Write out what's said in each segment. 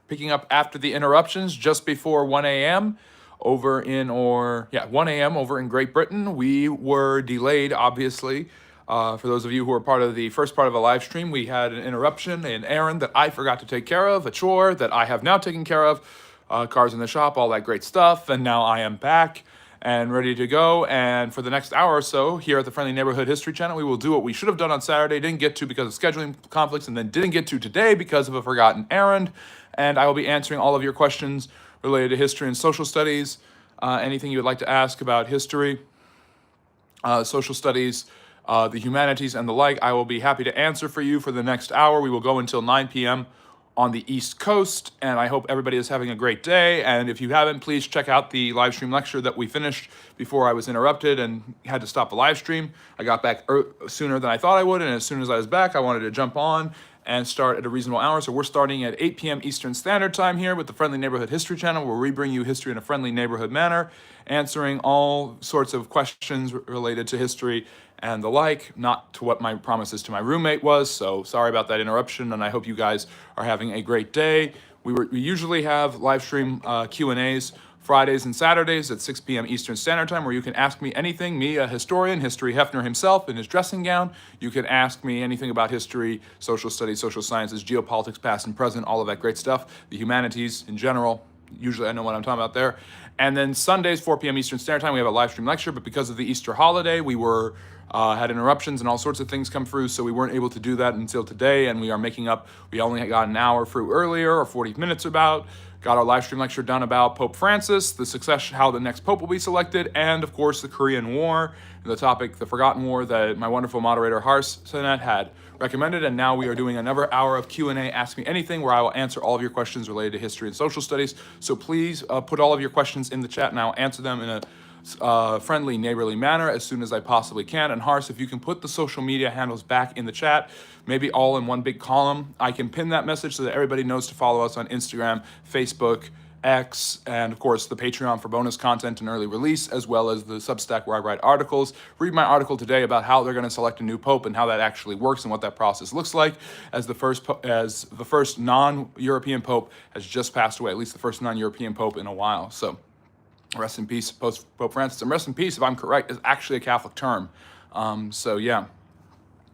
picking up after the interruptions just before 1 a.m. 1 a.m. over in Great Britain. We were delayed, obviously. For those of you who are part of the first part of a live stream, we had an interruption, an errand that I forgot to take care of, a chore that I have now taken care of, cars in the shop, all that great stuff, and now I am back and ready to go. And for the next hour or so here at the Friendly Neighborhood History Channel, we will do what we should have done on Saturday, didn't get to because of scheduling conflicts, and then didn't get to today because of a forgotten errand. And I will be answering all of your questions related to history and social studies, anything you would like to ask about history, social studies, the humanities, and the like. I will be happy to answer for you for the next hour. We will go until 9 p.m. on the East Coast, and I hope everybody is having a great day. And if you haven't, please check out the live stream lecture that we finished before I was interrupted and had to stop the live stream. I got back sooner than I thought I would, and as soon as I was back, I wanted to jump on and start at a reasonable hour. So we're starting at 8 p.m. Eastern Standard Time here with the Friendly Neighborhood History Channel, where we bring you history in a friendly neighborhood manner, answering all sorts of questions related to history and the like, not to what my promises to my roommate was. So sorry about that interruption, and I hope you guys are having a great day. We usually have live stream Q&As Fridays and Saturdays at 6 p.m. Eastern Standard Time, where you can ask me anything, me, a historian, History Hefner himself in his dressing gown. You can ask me anything about history, social studies, social sciences, geopolitics, past and present, all of that great stuff, the humanities in general. Usually I know what I'm talking about there. And then Sundays, 4 p.m. Eastern Standard Time, we have a live stream lecture, but because of the Easter holiday, we had interruptions and all sorts of things come through, so we weren't able to do that until today, and we are making up. We only got an hour through earlier, or 40 minutes about. Got our live stream lecture done about Pope Francis, the succession, how the next pope will be selected, and of course the Korean War, the topic, the Forgotten War, that my wonderful moderator Hars Senet had recommended. And now we are doing another hour of Q&A, Ask Me Anything, where I will answer all of your questions related to history and social studies. So please put all of your questions in the chat, and I'll answer them in a friendly, neighborly manner as soon as I possibly can. And Hars, if you can put the social media handles back in the chat, maybe all in one big column, I can pin that message so that everybody knows to follow us on Instagram, Facebook, X, and of course the Patreon for bonus content and early release, as well as the Substack where I write articles. Read my article today about how they're going to select a new pope and how that actually works and what that process looks like, as the first non-European pope has just passed away, at least the first non-European pope in a while. So rest in peace, Pope Francis, and rest in peace, if I'm correct, is actually a Catholic term. So yeah.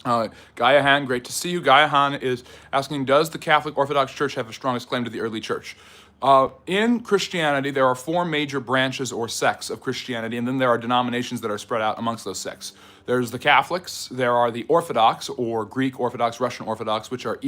Gaia Han, great to see you. Gaia Han is asking, does the Catholic Orthodox Church have the strongest claim to the early church? In Christianity, there are four major branches or sects of Christianity, and then there are denominations that are spread out amongst those sects. There's the Catholics, there are the Orthodox, or Greek Orthodox, Russian Orthodox, which are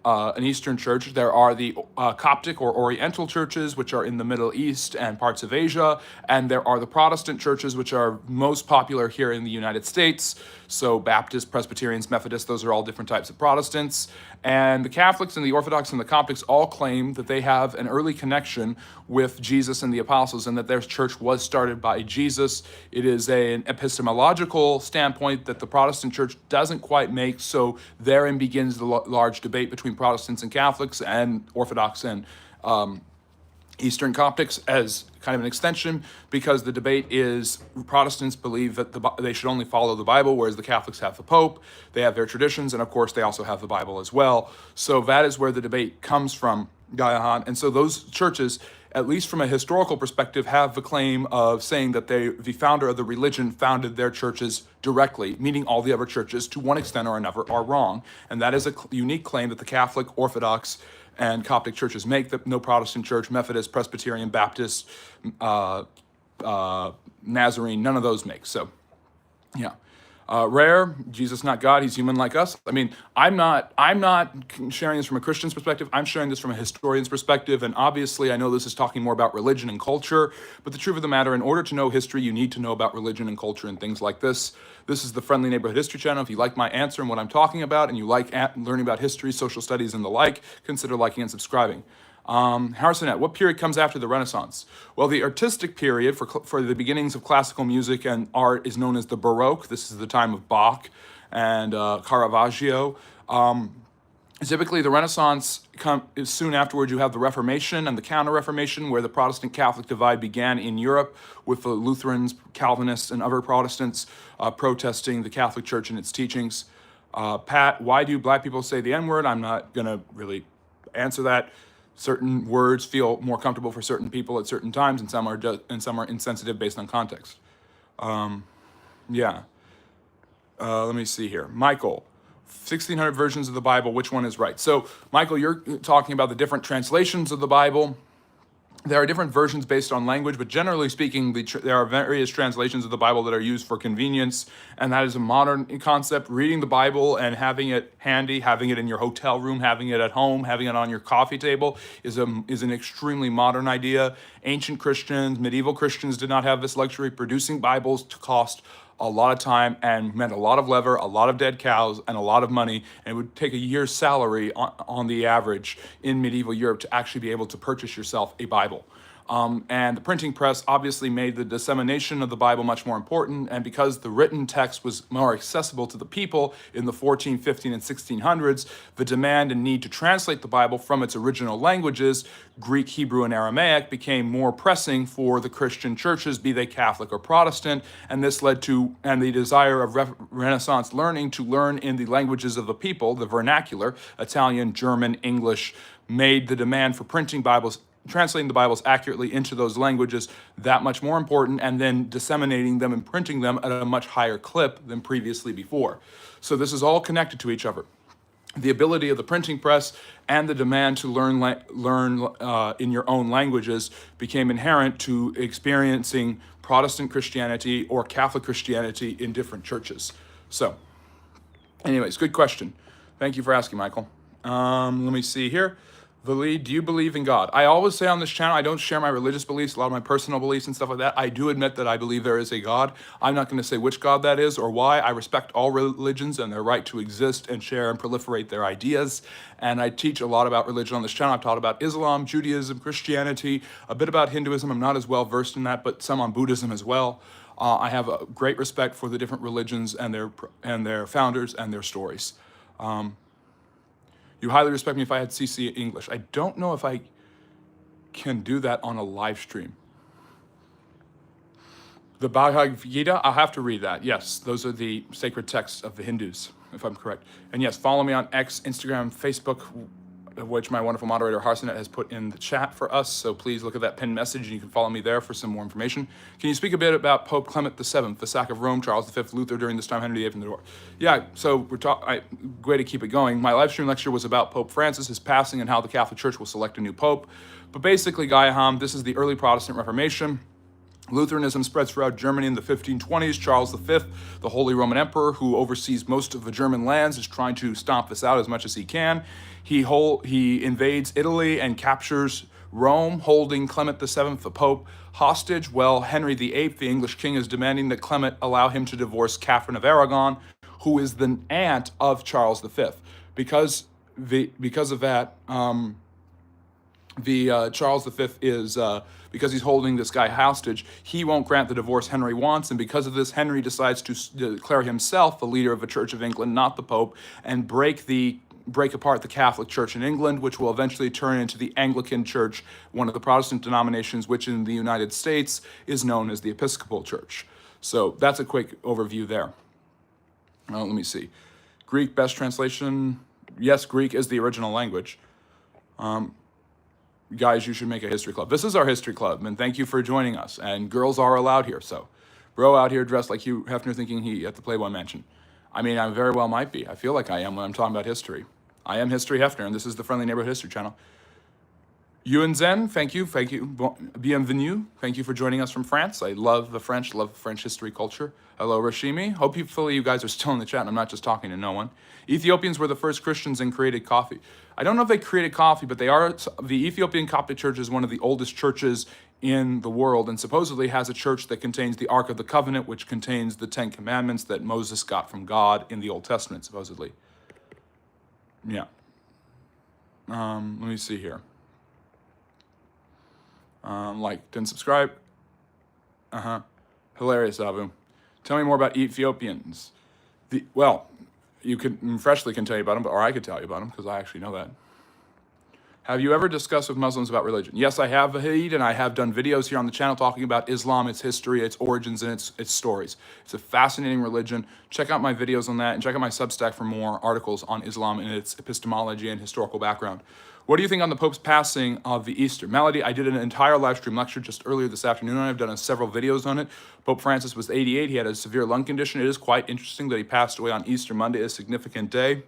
an Eastern church. There are the Coptic or Oriental churches, which are in the Middle East and parts of Asia. And there are the Protestant churches, which are most popular here in the United States. So Baptists, Presbyterians, Methodists, those are all different types of Protestants. And the Catholics and the Orthodox and the Coptics all claim that they have an early connection with Jesus and the apostles, and that their church was started by Jesus. It is an epistemological standpoint that the Protestant church doesn't quite make, so therein begins the large debate between Protestants and Catholics and Orthodox and Eastern Coptics as kind of an extension, because the debate is Protestants believe that they should only follow the Bible, whereas the Catholics have the Pope, they have their traditions, and of course they also have the Bible as well. So that is where the debate comes from, Gaia Han. And so those churches, at least from a historical perspective, have the claim of saying that the founder of the religion founded their churches directly, meaning all the other churches, to one extent or another, are wrong. And that is a unique claim that the Catholic, Orthodox, and Coptic churches make, that no Protestant church, Methodist, Presbyterian, Baptist, Nazarene, none of those make. So, yeah. Rare, Jesus not God, he's human like us. I mean, I'm not sharing this from a Christian's perspective. I'm sharing this from a historian's perspective. And obviously, I know this is talking more about religion and culture. But the truth of the matter, in order to know history, you need to know about religion and culture and things like this. This is the Friendly Neighborhood History Channel. If you like my answer and what I'm talking about, and you like learning about history, social studies, and the like, consider liking and subscribing. Harrisonet, what period comes after the Renaissance? Well, the artistic period for the beginnings of classical music and art is known as the Baroque. This is the time of Bach and Caravaggio. Typically, the Renaissance is soon afterwards. You have the Reformation and the Counter-Reformation, where the Protestant-Catholic divide began in Europe with the Lutherans, Calvinists, and other Protestants protesting the Catholic Church and its teachings. Pat, why do black people say the N-word? I'm not going to really answer that. certain words feel more comfortable for certain people at certain times, and some are insensitive based on context. Yeah. Let me see here. Michael, 1600 versions of the Bible, which one is right? So, Michael, you're talking about the different translations of the Bible. There are different versions based on language, but generally speaking, there are various translations of the Bible that are used for convenience, and that is a modern concept. Reading the Bible and having it handy, having it in your hotel room, having it at home, having it on your coffee table is an extremely modern idea. Ancient Christians, medieval Christians did not have this luxury. Producing Bibles cost a lot of time and meant a lot of leather, a lot of dead cows, and a lot of money. And it would take a year's salary on the average in medieval Europe to actually be able to purchase yourself a Bible. And the printing press obviously made the dissemination of the Bible much more important. And because the written text was more accessible to the people in the 14, 15, and 1600s, the demand and need to translate the Bible from its original languages, Greek, Hebrew, and Aramaic, became more pressing for the Christian churches, be they Catholic or Protestant. And this led to, and the desire of Renaissance learning to learn in the languages of the people, the vernacular, Italian, German, English, made the demand for printing Bibles, translating the Bibles accurately into those languages, that much more important, and then disseminating them and printing them at a much higher clip than previously before. So this is all connected to each other. The ability of the printing press and the demand to learn in your own languages became inherent to experiencing Protestant Christianity or Catholic Christianity in different churches. So, anyways, good question. Thank you for asking, Michael. Let me see here. Valid, do you believe in God? I always say on this channel, I don't share my religious beliefs, a lot of my personal beliefs and stuff like that. I do admit that I believe there is a God. I'm not going to say which God that is or why. I respect all religions and their right to exist and share and proliferate their ideas. And I teach a lot about religion on this channel. I've taught about Islam, Judaism, Christianity, a bit about Hinduism. I'm not as well versed in that, but some on Buddhism as well. I have a great respect for the different religions and their founders and their stories. You highly respect me if I had CC English. I don't know if I can do that on a live stream. The Bhagavad Gita, I'll have to read that. Yes, those are the sacred texts of the Hindus, if I'm correct. And yes, follow me on X, Instagram, Facebook, which my wonderful moderator Harsinet has put in the chat for us. So please look at that pinned message and you can follow me there for some more information. Can you speak a bit about Pope Clement VII, the sack of Rome, Charles V, Luther during this time, Henry VIII, and the door? Yeah, so way to keep it going. My live stream lecture was about Pope Francis, his passing, and how the Catholic Church will select a new pope. But basically, Gaiaham, this is the early Protestant Reformation. Lutheranism spreads throughout Germany in the 1520s. Charles V, the Holy Roman Emperor, who oversees most of the German lands, is trying to stomp this out as much as he can. He invades Italy and captures Rome, holding Clement VII, the Pope, hostage. Well, Henry VIII, the English king, is demanding that Clement allow him to divorce Catherine of Aragon, who is the aunt of Charles V. Because of that, Charles V is, because he's holding this guy hostage, he won't grant the divorce Henry wants, and because of this, Henry decides to declare himself the leader of the Church of England, not the Pope, and break apart the Catholic Church in England, which will eventually turn into the Anglican Church, one of the Protestant denominations, which in the United States is known as the Episcopal Church. So that's a quick overview there. Let me see. Greek, best translation. Yes, Greek is the original language. Guys, you should make a history club. This is our history club, and thank you for joining us. And girls are allowed here, so bro out here dressed like Hugh Hefner thinking he at the Playboy Mansion. I mean, I very well might be. I feel like I am when I'm talking about history. I am History Hefner, and this is the Friendly Neighborhood History Channel. Yuan Zen, thank you. Bienvenue. Thank you for joining us from France. I love the French history culture. Hello, Rashimi. Hopefully you guys are still in the chat and I'm not just talking to no one. Ethiopians were the first Christians and created coffee. I don't know if they created coffee, but the Ethiopian Coptic Church is one of the oldest churches in the world and supposedly has a church that contains the Ark of the Covenant, which contains the 10 Commandments that Moses got from God in the Old Testament, supposedly. Yeah. Let me see here. Like, didn't subscribe. Hilarious, Abu. Tell me more about Ethiopians. You Freshly can tell you about them, or I could tell you about them because I actually know that. Have you ever discussed with Muslims about religion? Yes, I have, Vahid, and I have done videos here on the channel talking about Islam, its history, its origins, and its stories. It's a fascinating religion. Check out my videos on that, and check out my Substack for more articles on Islam and its epistemology and historical background. What do you think on the Pope's passing of the Easter? Melody, I did an entire live stream lecture just earlier this afternoon. I've done several videos on it. Pope Francis was 88. He had a severe lung condition. It is quite interesting that he passed away on Easter Monday, a significant day.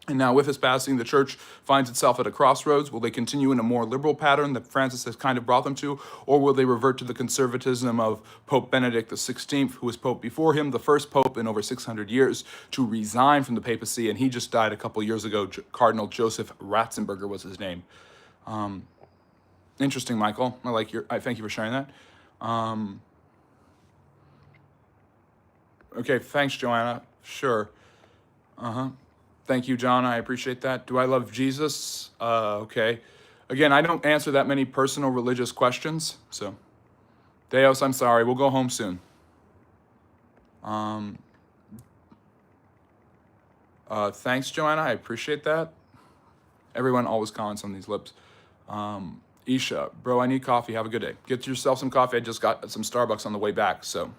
And now with his passing, the church finds itself at a crossroads. Will they continue in a more liberal pattern that Francis has kind of brought them to, or will they revert to the conservatism of Pope Benedict XVI, who was pope before him, the first pope in over 600 years to resign from the papacy, and he just died a couple years ago. Cardinal Joseph Ratzenberger was his name. Interesting, Michael. I thank you for sharing that. Okay, thanks, Joanna. Sure. Thank you, John. I appreciate that. Do I love Jesus? Okay. Again, I don't answer that many personal religious questions. So, Deos, I'm sorry. We'll go home soon. Thanks, Joanna. I appreciate that. Everyone always comments on these lips. Isha, bro, I need coffee. Have a good day. Get yourself some coffee. I just got some Starbucks on the way back. So.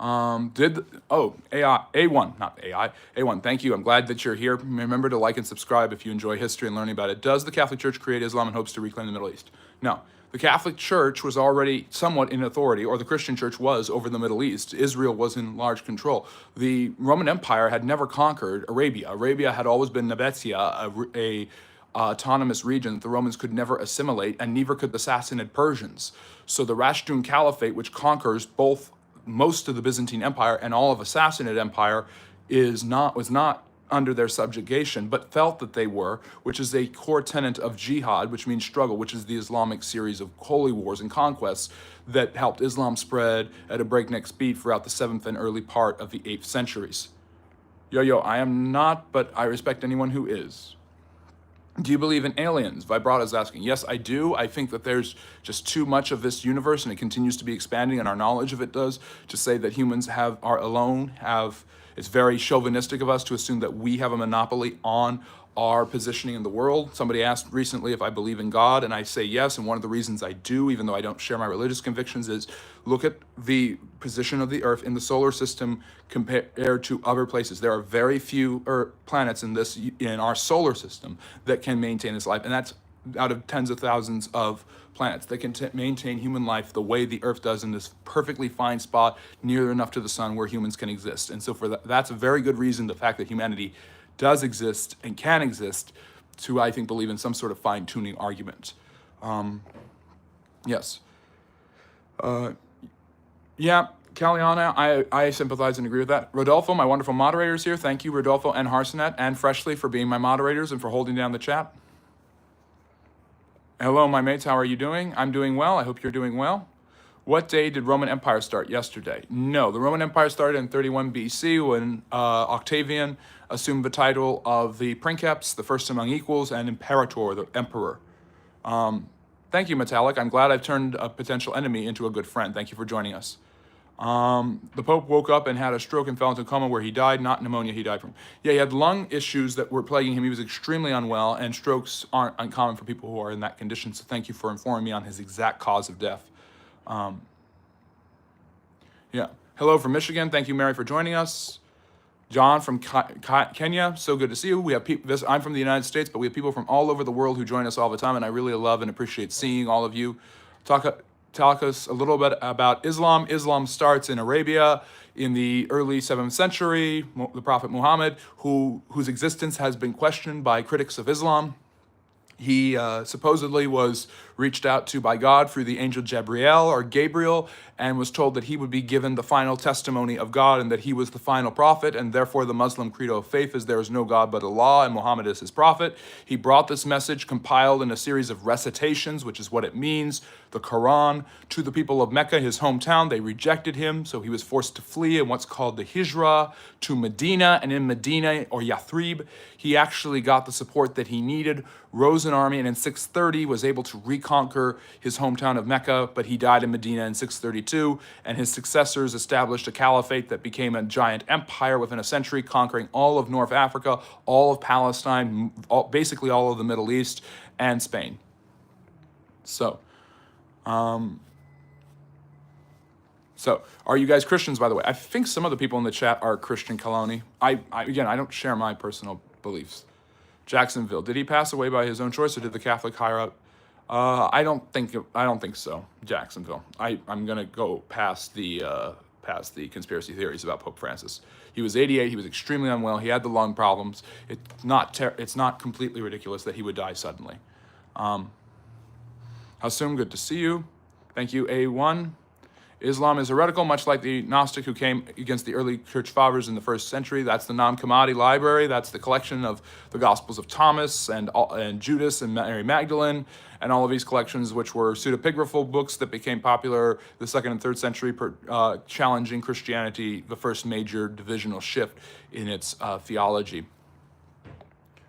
A1, not AI, A1, thank you. I'm glad that you're here. Remember to like and subscribe if you enjoy history and learning about it. Does the Catholic Church create Islam in hopes to reclaim the Middle East? No. The Catholic Church was already somewhat in authority, or the Christian Church was, over the Middle East. Israel was in large control. The Roman Empire had never conquered Arabia. Arabia had always been Nabatea, a autonomous region that the Romans could never assimilate, and neither could the Sassanid Persians. So the Rashidun Caliphate, which conquers both most of the Byzantine Empire and all of the Sassanid Empire, was not under their subjugation, but felt that they were, which is a core tenet of jihad, which means struggle, which is the Islamic series of holy wars and conquests that helped Islam spread at a breakneck speed throughout the 7th and early part of the 8th centuries. I am not, but I respect anyone who is. Do you believe in aliens? Vibrata's asking. Yes, I do. I think that there's just too much of this universe, and it continues to be expanding, and our knowledge of it does, to say that humans it's very chauvinistic of us to assume that we have a monopoly on our positioning in the world. Somebody asked recently if I believe in God, and I say yes, and one of the reasons I do, even though I don't share my religious convictions, is look at the position of the Earth in the solar system compared to other places. There are very few planets in our solar system that can maintain this life, and that's out of tens of thousands of planets that can maintain human life the way the Earth does in this perfectly fine spot near enough to the sun where humans can exist. And so that's a very good reason, the fact that humanity does exist and can exist, to, I think, believe in some sort of fine-tuning argument. Yes. Yeah, Caliana, I sympathize and agree with that. Rodolfo, my wonderful moderators here. Thank you, Rodolfo and Harsonet and Freshly, for being my moderators and for holding down the chat. Hello, my mates. How are you doing? I'm doing well. I hope you're doing well. What day did Roman Empire start? Yesterday. No, the Roman Empire started in 31 BC when Octavian assumed the title of the Princeps, the first among equals, and Imperator, the emperor. Thank you, Metallic. I'm glad I've turned a potential enemy into a good friend. Thank you for joining us. The Pope woke up and had a stroke and fell into a coma where he died, not pneumonia he died from. Yeah, he had lung issues that were plaguing him. He was extremely unwell, and strokes aren't uncommon for people who are in that condition, so thank you for informing me on his exact cause of death. Yeah. Hello from Michigan. Thank you, Mary, for joining us. John from Kenya. So good to see you. We have people. I'm from the United States, but we have people from all over the world who join us all the time, and I really love and appreciate seeing all of you. Talk us a little bit about Islam. Islam starts in Arabia in the early 7th century. The Prophet Muhammad, whose existence has been questioned by critics of Islam. He supposedly was reached out to by God through the angel Gabriel, and was told that he would be given the final testimony of God and that he was the final prophet, and therefore the Muslim credo of faith is there is no God but Allah, and Muhammad is his prophet. He brought this message compiled in a series of recitations, which is what it means, the Quran, to the people of Mecca, his hometown. They rejected him, so he was forced to flee in what's called the Hijra to Medina, and in Medina, or Yathrib, he actually got the support that he needed, rose an army, and in 630 was able to reconquer his hometown of Mecca, but he died in Medina in 632, and his successors established a caliphate that became a giant empire within a century, conquering all of North Africa, all of Palestine, basically all of the Middle East, and Spain. So, are you guys Christians, by the way? I think some of the people in the chat are Christian, Kaloni. Again, I don't share my personal beliefs. Jacksonville. Did he pass away by his own choice, or did the Catholic higher up? I don't think so. Jacksonville. I'm gonna go past the conspiracy theories about Pope Francis. He was 88. He was extremely unwell. He had the lung problems. It's not completely ridiculous that he would die suddenly. Hassoum, good to see you. Thank you, A1. Islam is heretical, much like the Gnostic who came against the early church fathers in the first century. That's the Nag Hammadi library. That's the collection of the Gospels of Thomas and Judas and Mary Magdalene, and all of these collections, which were pseudepigraphal books that became popular the 2nd and 3rd century, challenging Christianity, the first major divisional shift in its theology.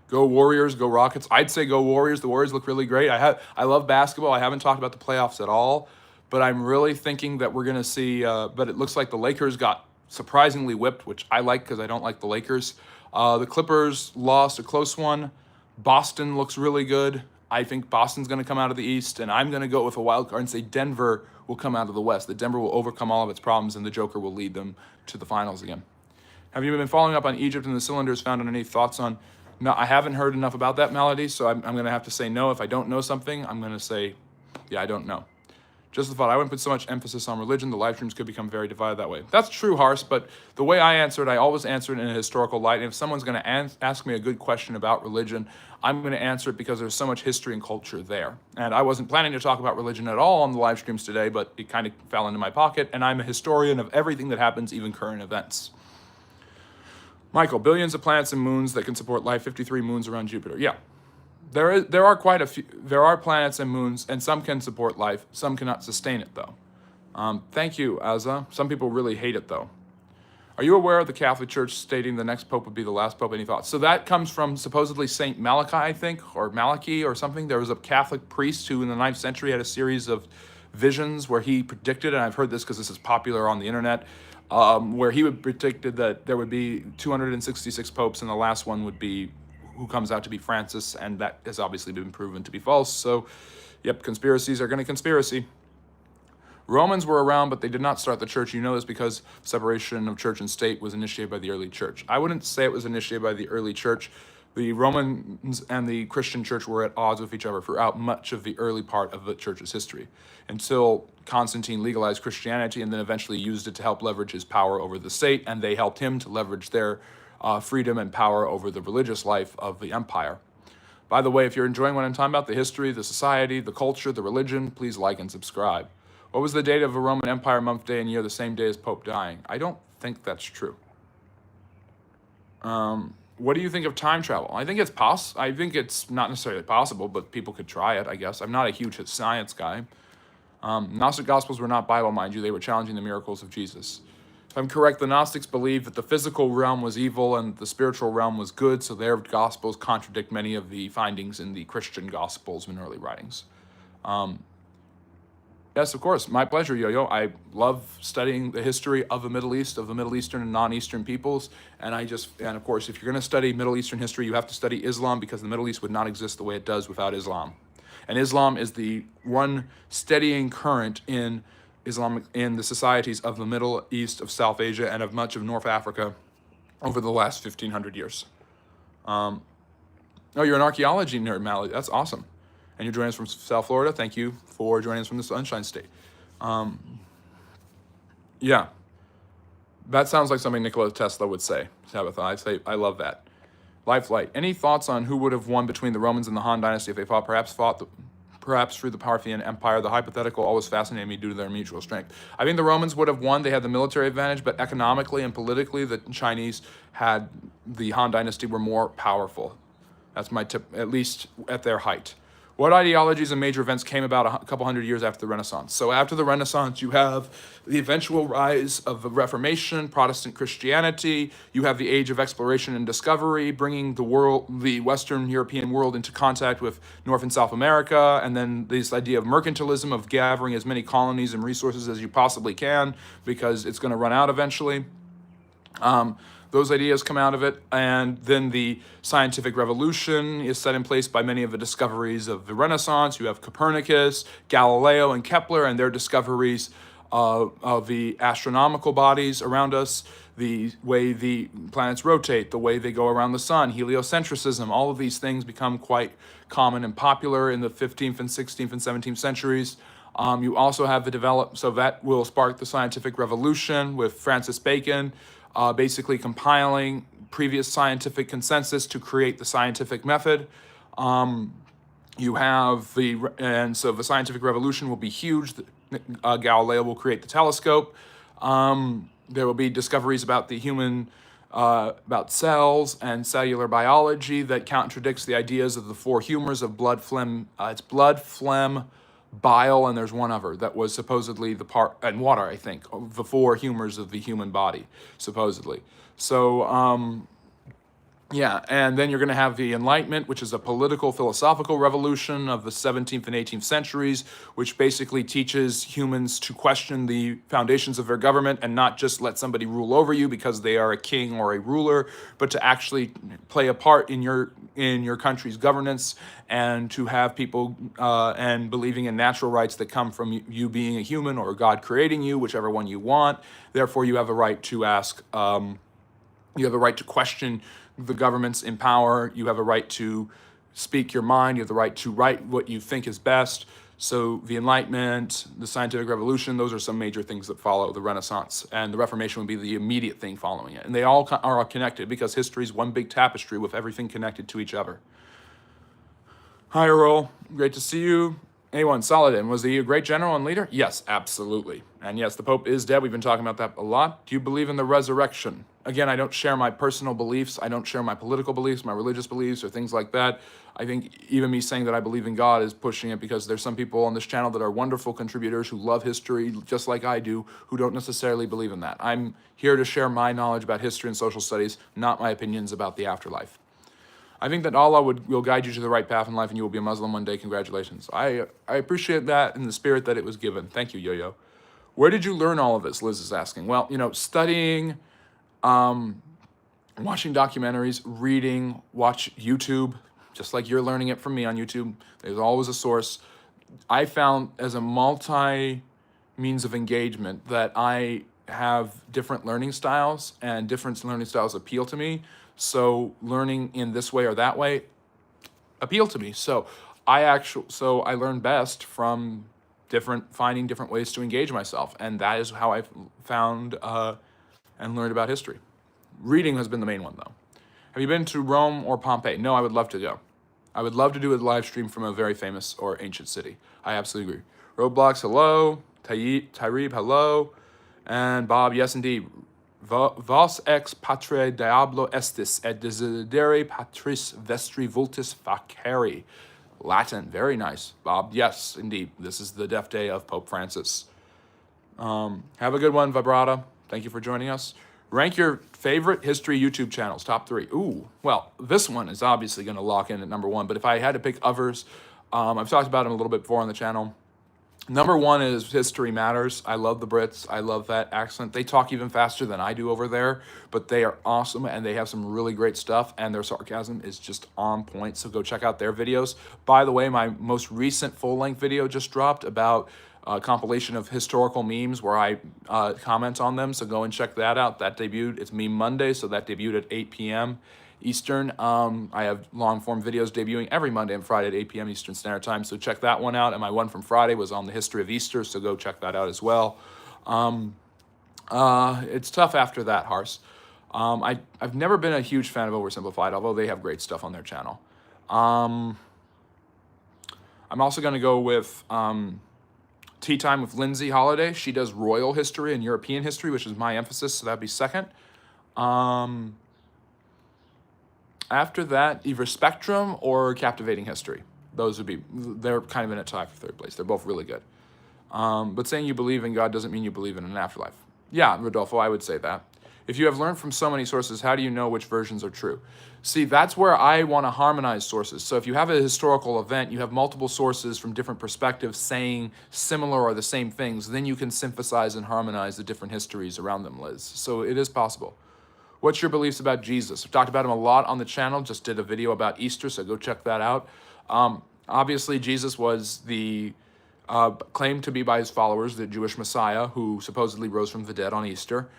Go Warriors, go Rockets. I'd say go Warriors. The Warriors look really great. I love basketball. I haven't talked about the playoffs at all, but I'm really thinking that we're going to see, but it looks like the Lakers got surprisingly whipped, which I like because I don't like the Lakers. The Clippers lost a close one. Boston looks really good. I think Boston's going to come out of the East, and I'm going to go with a wild card and say Denver will come out of the West. That Denver will overcome all of its problems, and the Joker will lead them to the finals again. Have you been following up on Egypt and the cylinders found underneath? Thoughts on? No, I haven't heard enough about that, Melody, so I'm going to have to say no. If I don't know something, I'm going to say, yeah, I don't know. Just the thought, I wouldn't put so much emphasis on religion. The live streams could become very divided that way. That's true, Hars, but the way I answer it, I always answer it in a historical light. And if someone's going to ask me a good question about religion, I'm going to answer it because there's so much history and culture there. And I wasn't planning to talk about religion at all on the live streams today, but it kind of fell into my pocket, and I'm a historian of everything that happens, even current events. Michael, billions of planets and moons that can support life, 53 moons around Jupiter. Yeah. There are quite a few. There are planets and moons, and some can support life. Some cannot sustain it, though. Thank you, Azza. Some people really hate it, though. Are you aware of the Catholic Church stating the next pope would be the last pope? Any thoughts? So that comes from supposedly Saint Malachi, I think, or Malachi or something. There was a Catholic priest who in the 9th century had a series of visions where he predicted, and I've heard this because this is popular on the internet, where he would predicted that there would be 266 popes, and the last one would be who comes out to be Francis, and that has obviously been proven to be false. So, yep, conspiracies are going to conspiracy. Romans were around, but they did not start the church. You know this because separation of church and state was initiated by the early church. I wouldn't say it was initiated by the early church. The Romans and the Christian church were at odds with each other throughout much of the early part of the church's history, until Constantine legalized Christianity and then eventually used it to help leverage his power over the state, and they helped him to leverage their freedom and power over the religious life of the empire. By the way, if you're enjoying what I'm talking about, the history, the society, the culture, the religion, please like and subscribe. What was the date of the Roman Empire, month, day, and year the same day as Pope dying? I don't think that's true. What do you think of time travel? I think it's I think it's not necessarily possible, but people could try it, I guess. I'm not a huge science guy. Gnostic Gospels were not Bible, mind you. They were challenging the miracles of Jesus. If I'm correct, the Gnostics believed that the physical realm was evil and the spiritual realm was good, so their Gospels contradict many of the findings in the Christian Gospels and early writings. Yes, of course. My pleasure, Yo-Yo. I love studying the history of the Middle East, of the Middle Eastern and non-Eastern peoples. And of course, if you're going to study Middle Eastern history, you have to study Islam, because the Middle East would not exist the way it does without Islam. And Islam is the one steadying current in the societies of the Middle East, of South Asia, and of much of North Africa over the last 1,500 years. Oh, you're an archaeology nerd, Mally. That's awesome. And you're joining us from South Florida. Thank you for joining us from the Sunshine State. Yeah, that sounds like something Nikola Tesla would say, Tabitha. I love that. Life Light. Any thoughts on who would have won between the Romans and the Han Dynasty if they perhaps through the Parthian Empire? The hypothetical always fascinated me due to their mutual strength. I think the Romans would have won. They had the military advantage, but economically and politically, the Chinese had the Han Dynasty were more powerful. That's my tip, at least at their height. What ideologies and major events came about a couple hundred years after the Renaissance? So after the Renaissance, you have the eventual rise of the Reformation, Protestant Christianity. You have the age of exploration and discovery, bringing the Western European world into contact with North and South America. And then this idea of mercantilism, of gathering as many colonies and resources as you possibly can, because it's going to run out eventually. Those ideas come out of it, and then the scientific revolution is set in place by many of the discoveries of the Renaissance. You have Copernicus, Galileo, and Kepler, and their discoveries of the astronomical bodies around us. the way the planets rotate, the way they go around the sun, heliocentrism, all of these things become quite common and popular in the 15th and 16th and 17th centuries. You also have so that will spark the scientific revolution with Francis Bacon, basically compiling previous scientific consensus to create the scientific method. You have and so the scientific revolution will be huge. Galileo will create the telescope. There will be discoveries about the human, about cells and cellular biology that contradicts the ideas of the four humors of blood, phlegm. It's blood, phlegm, bile, and there's one other that was supposedly and water, I think, the four humors of the human body, supposedly. So, yeah, and then you're going to have the Enlightenment, which is a political, philosophical revolution of the 17th and 18th centuries, which basically teaches humans to question the foundations of their government and not just let somebody rule over you because they are a king or a ruler, but to actually play a part in your country's governance and to have people and believing in natural rights that come from you being a human or God creating you, whichever one you want. Therefore, you have a right to ask. You have a right to question the governments in power. You have a right to speak your mind. You have the right to write what you think is best. So the Enlightenment, the scientific revolution, those are some major things that follow the Renaissance. And the Reformation would be the immediate thing following it. And they all are connected because history is one big tapestry with everything connected to each other. Hi, Earl. Great to see you. A1, Saladin, was he a great general and leader? Yes, absolutely. And yes, the Pope is dead. We've been talking about that a lot. Do you believe in the resurrection? Again, I don't share my personal beliefs. I don't share my political beliefs, my religious beliefs, or things like that. I think even me saying that I believe in God is pushing it because there's some people on this channel that are wonderful contributors who love history just like I do, who don't necessarily believe in that. I'm here to share my knowledge about history and social studies, not my opinions about the afterlife. I think that Allah will guide you to the right path in life and you will be a Muslim one day. Congratulations. I appreciate that in the spirit that it was given. Thank you, Yo-Yo. Where did you learn all of this? Liz is asking. Well, studying, watching documentaries, reading, watch YouTube, just like you're learning it from me on YouTube. There's always a source. I found as a multi-means of engagement that I have different learning styles and different learning styles appeal to me. So learning in this way or that way appeal to me. So I learn best from finding different ways to engage myself. And that is how I found and learned about history. Reading has been the main one though. Have you been to Rome or Pompeii? No, I would love to go. I would love to do a live stream from a very famous or ancient city. I absolutely agree. Roadblocks, hello. Tyrib, hello. And Bob, yes indeed. Vos ex patre diablo estis et desidere patris vestri vultus facere. Latin, very nice, Bob. Yes, indeed. This is the death day of Pope Francis. Have a good one, Vibrata. Thank you for joining us. Rank your favorite history YouTube channels, top 3. Ooh, well, this one is obviously going to lock in at number 1, but if I had to pick others, I've talked about them a little bit before on the channel. Number 1 is History Matters. I love the Brits. I love that accent. They talk even faster than I do over there, but they are awesome and they have some really great stuff and their sarcasm is just on point. So go check out their videos. By the way, my most recent full-length video just dropped about a compilation of historical memes where I comment on them. So go and check that out. That debuted. It's Meme Monday, so that debuted at 8 p.m. Eastern. I have long-form videos debuting every Monday and Friday at 8 p.m. Eastern Standard Time, so check that one out. And my one from Friday was on the history of Easter, so go check that out as well. It's tough after that, Hars. I've never been a huge fan of Oversimplified, although they have great stuff on their channel. I'm also going to go with Tea Time with Lindsay Holiday. She does royal history and European history, which is my emphasis, so that'd be second. After that, either Spectrum or Captivating History. They're kind of in a tie for third place. They're both really good. But saying you believe in God doesn't mean you believe in an afterlife. Yeah, Rodolfo, I would say that. If you have learned from so many sources, how do you know which versions are true? See, that's where I want to harmonize sources. So if you have a historical event, you have multiple sources from different perspectives saying similar or the same things, then you can synthesize and harmonize the different histories around them, Liz. So it is possible. What's your beliefs about Jesus? We've talked about him a lot on the channel, just did a video about Easter, so go check that out. Obviously, Jesus was claimed to be by his followers, the Jewish Messiah, who supposedly rose from the dead on Easter.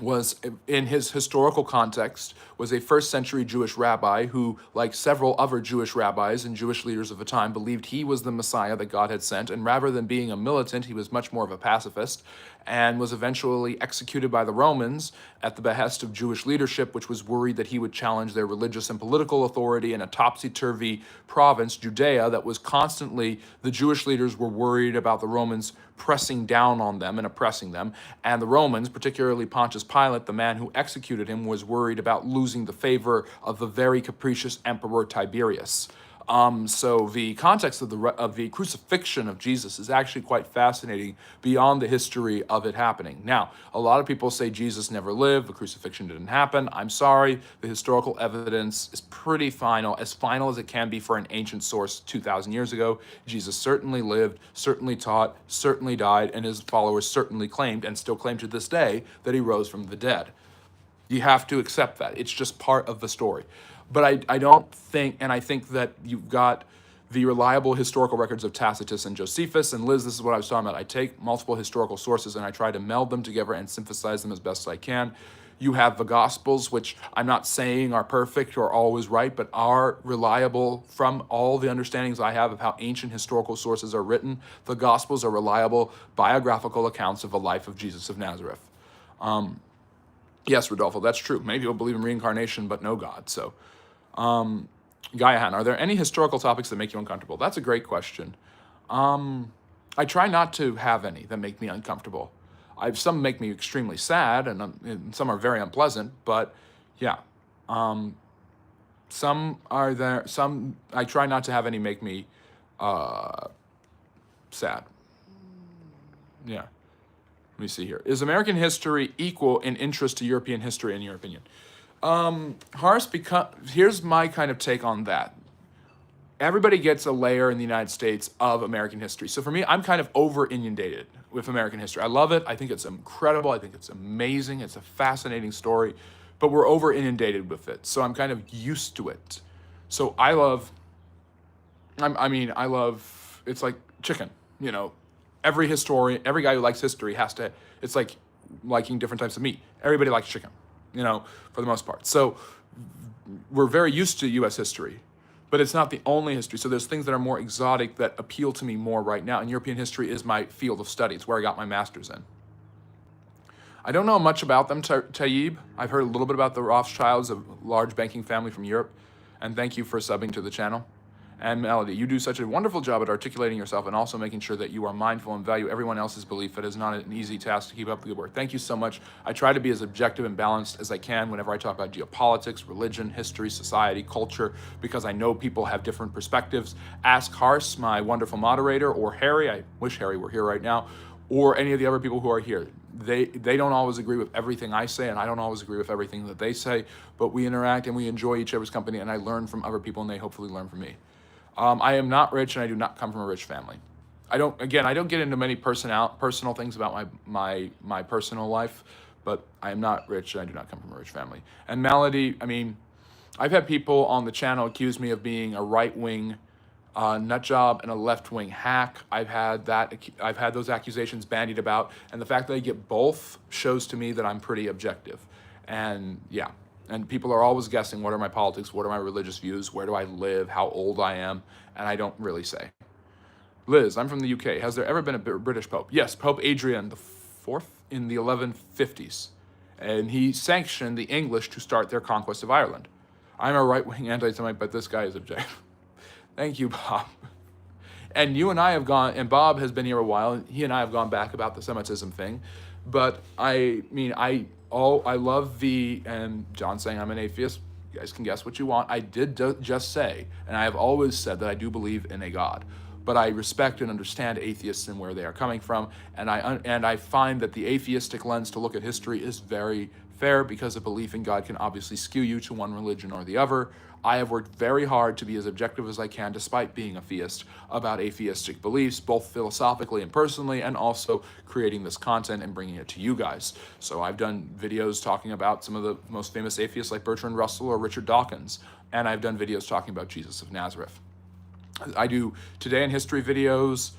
was, in his historical context, was a first century Jewish rabbi who, like several other Jewish rabbis and Jewish leaders of the time, believed he was the Messiah that God had sent. And rather than being a militant, he was much more of a pacifist, and was eventually executed by the Romans at the behest of Jewish leadership, which was worried that he would challenge their religious and political authority in a topsy-turvy province, Judea, that was constantly, the Jewish leaders were worried about the Romans pressing down on them and oppressing them. And the Romans, particularly Pontius Pilate, the man who executed him, was worried about losing the favor of the very capricious Emperor Tiberius. So the context of the crucifixion of Jesus is actually quite fascinating beyond the history of it happening. Now, a lot of people say Jesus never lived, the crucifixion didn't happen. I'm sorry, the historical evidence is pretty final as it can be for an ancient source 2,000 years ago. Jesus certainly lived, certainly taught, certainly died, and his followers certainly claimed, and still claim to this day, that he rose from the dead. You have to accept that. It's just part of the story. But I don't think, and I think that you've got the reliable historical records of Tacitus and Josephus. And Liz, this is what I was talking about. I take multiple historical sources and I try to meld them together and synthesize them as best I can. You have the Gospels, which I'm not saying are perfect or always right, but are reliable from all the understandings I have of how ancient historical sources are written. The Gospels are reliable biographical accounts of the life of Jesus of Nazareth. Yes, Rodolfo, that's true. Many people believe in reincarnation, but no God. So, Gaiahan, are there any historical topics that make you uncomfortable? That's a great question. I try not to have any that make me uncomfortable. Some make me extremely sad, and some are very unpleasant. But yeah, some are there. Some I try not to have any make me sad. Yeah. Let me see here. Is American history equal in interest to European history, in your opinion? Horace, here's my kind of take on that. Everybody gets a layer in the United States of American history. So for me, I'm kind of over-inundated with American history. I love it. I think it's incredible. I think it's amazing. It's a fascinating story. But we're over-inundated with it. So I'm kind of used to it. So I love, it's like chicken, you know. Every historian, every guy who likes history it's like liking different types of meat. Everybody likes chicken, you know, for the most part. So we're very used to U.S. history, but it's not the only history. So there's things that are more exotic that appeal to me more right now. And European history is my field of study. It's where I got my master's in. I don't know much about them, Tayyib. I've heard a little bit about the Rothschilds, a large banking family from Europe. And thank you for subbing to the channel. And Melody, you do such a wonderful job at articulating yourself and also making sure that you are mindful and value everyone else's belief. It is not an easy task to keep up the good work. Thank you so much. I try to be as objective and balanced as I can whenever I talk about geopolitics, religion, history, society, culture, because I know people have different perspectives. Ask Hars, my wonderful moderator, or Harry, I wish Harry were here right now, or any of the other people who are here. They don't always agree with everything I say, and I don't always agree with everything that they say, but we interact and we enjoy each other's company, and I learn from other people, and they hopefully learn from me. I am not rich, and I do not come from a rich family. I don't get into many personal things about my personal life, but I am not rich, and I do not come from a rich family. And Melody, I mean, I've had people on the channel accuse me of being a right-wing nut job and a left-wing hack. I've had those accusations bandied about, and the fact that I get both shows to me that I'm pretty objective. And yeah. And people are always guessing, what are my politics, what are my religious views, where do I live, how old I am, and I don't really say. Liz, I'm from the UK. Has there ever been a British Pope? Yes, Pope Adrian IV in the 1150s. And he sanctioned the English to start their conquest of Ireland. I'm a right-wing anti-Semite, but this guy is objective. Thank you, Bob. And you and I have gone, and Bob has been here a while, and he and I have gone back about the Semitism thing. But I mean, I love and John saying I'm an atheist. You guys can guess what you want. I did just say, and I have always said that I do believe in a God, but I respect and understand atheists and where they are coming from, and I find that the atheistic lens to look at history is very fair, because a belief in God can obviously skew you to one religion or the other. I have worked very hard to be as objective as I can, despite being a theist, about atheistic beliefs, both philosophically and personally, and also creating this content and bringing it to you guys. So I've done videos talking about some of the most famous atheists like Bertrand Russell or Richard Dawkins, and I've done videos talking about Jesus of Nazareth. I do Today in History videos,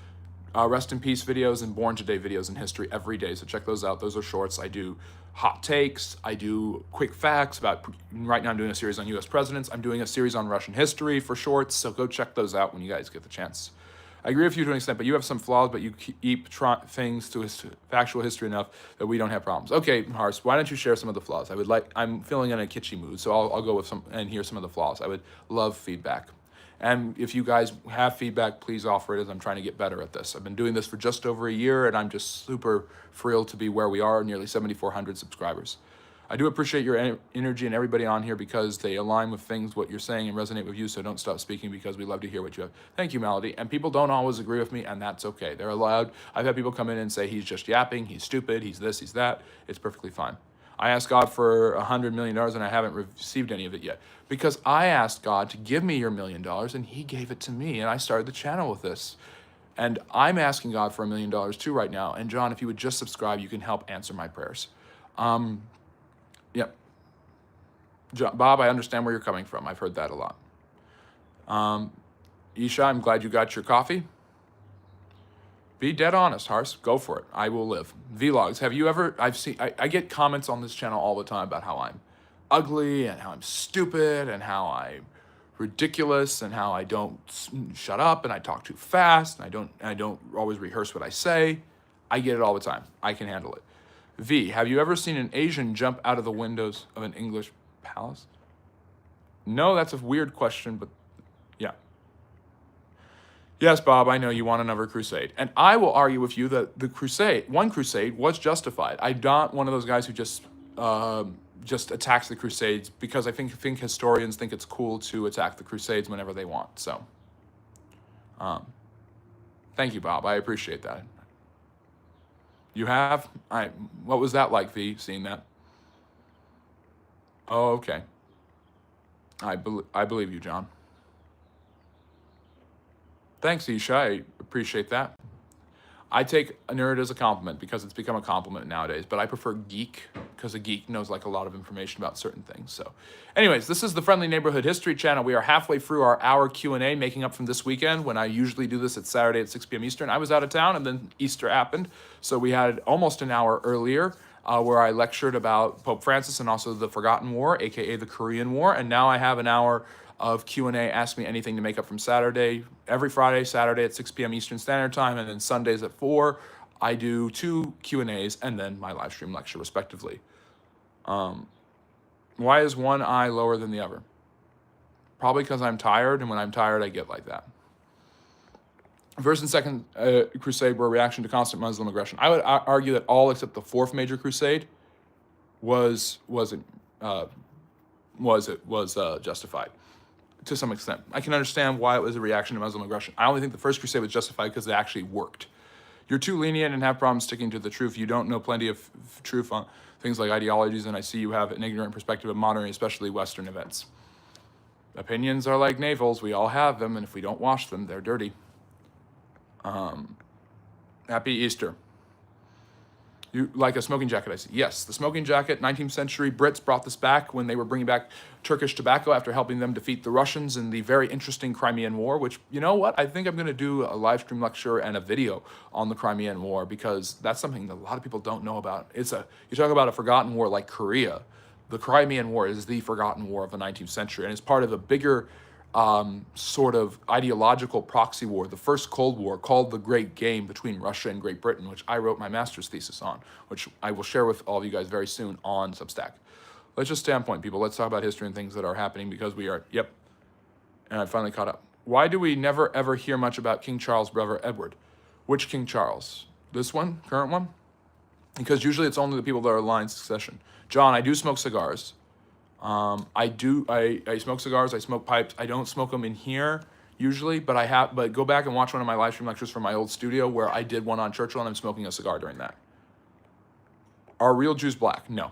Rest in Peace videos and Born Today videos in history every day. So check those out. Those are shorts. I do hot takes. I do quick facts about, right now I'm doing a series on US presidents. I'm doing a series on Russian history for shorts. So go check those out when you guys get the chance. I agree with you to an extent, but you have some flaws, but you keep things to factual history enough that we don't have problems. Okay, Hars, why don't you share some of the flaws? I'm feeling in a kitschy mood, so I'll go with some and hear some of the flaws. I would love feedback. And if you guys have feedback, please offer it, as I'm trying to get better at this. I've been doing this for just over a year, and I'm just super thrilled to be where we are, nearly 7,400 subscribers. I do appreciate your energy and everybody on here, because they align with things, what you're saying, and resonate with you, so don't stop speaking, because we love to hear what you have. Thank you, Melody. And people don't always agree with me, and that's okay. They're allowed. I've had people come in and say, he's just yapping, he's stupid, he's this, he's that. It's perfectly fine. I asked God for $100 million, and I haven't received any of it yet, because I asked God to give me your $1 million, and he gave it to me, and I started the channel with this. And I'm asking God for $1 million too right now. And John, if you would just subscribe, you can help answer my prayers. Yep. Bob, I understand where you're coming from. I've heard that a lot. Isha, I'm glad you got your coffee. Be dead honest, Hars. Go for it. I will live. Vlogs. Have you ever, I get comments on this channel all the time about how I'm ugly and how I'm stupid and how I'm ridiculous and how I don't shut up and I talk too fast and I don't always rehearse what I say. I get it all the time. I can handle it. V, have you ever seen an Asian jump out of the windows of an English palace? No, that's a weird question, but yeah. Yes, Bob, I know you want another crusade. And I will argue with you that one crusade was justified. I'm not one of those guys who just attacks the crusades, because I think historians think it's cool to attack the crusades whenever they want. So thank you, Bob. I appreciate that. You have? What was that like, V, seeing that? Oh, okay. I believe you, John. Thanks, Isha. I appreciate that. I take a nerd as a compliment, because it's become a compliment nowadays, but I prefer geek, because a geek knows like a lot of information about certain things. So anyways, this is the Friendly Neighborhood History Channel. We are halfway through our hour Q&A, making up from this weekend, when I usually do this at Saturday at 6 p.m. Eastern. I was out of town, and then Easter happened, so we had almost an hour earlier, where I lectured about Pope Francis and also the Forgotten War, aka the Korean War, and now I have an hour of Q&A, Ask Me Anything, to make up from Saturday. Every Friday, Saturday at 6 p.m. Eastern Standard Time, and then Sundays at 4, I do 2 Q&As and then my live stream lecture, respectively. Why is one eye lower than the other? Probably because I'm tired, and when I'm tired, I get like that. First and Second Crusade were a reaction to constant Muslim aggression. I would argue that all except the Fourth Major Crusade was justified to some extent. I can understand why it was a reaction to Muslim aggression. I only think the First Crusade was justified because it actually worked. You're too lenient and have problems sticking to the truth. You don't know plenty of truth on things like ideologies, and I see you have an ignorant perspective of modern, especially Western events. Opinions are like navels. We all have them, and if we don't wash them, they're dirty. Happy Easter. You like a smoking jacket, I see. Yes, the smoking jacket, 19th century Brits brought this back when they were bringing back Turkish tobacco after helping them defeat the Russians in the very interesting Crimean War, which, you know what, I think I'm going to do a live stream lecture and a video on the Crimean War, because that's something that a lot of people don't know about. You talk about a forgotten war like Korea. The Crimean War is the forgotten war of the 19th century, and it's part of a bigger sort of ideological proxy war, the first Cold War, called the Great Game between Russia and Great Britain, which I wrote my master's thesis on, which I will share with all of you guys very soon on Substack. Let's just stay on point, people. Let's talk about history and things that are happening, because we are, yep, and I finally caught up. Why do we never ever hear much about King Charles' brother Edward? Which King Charles? This one, current one? Because usually it's only the people that are aligned succession. John, I do smoke cigars. I smoke cigars, I smoke pipes. I don't smoke them in here usually, but go back and watch one of my live stream lectures from my old studio where I did one on Churchill, and I'm smoking a cigar during that. Are real Jews black? No.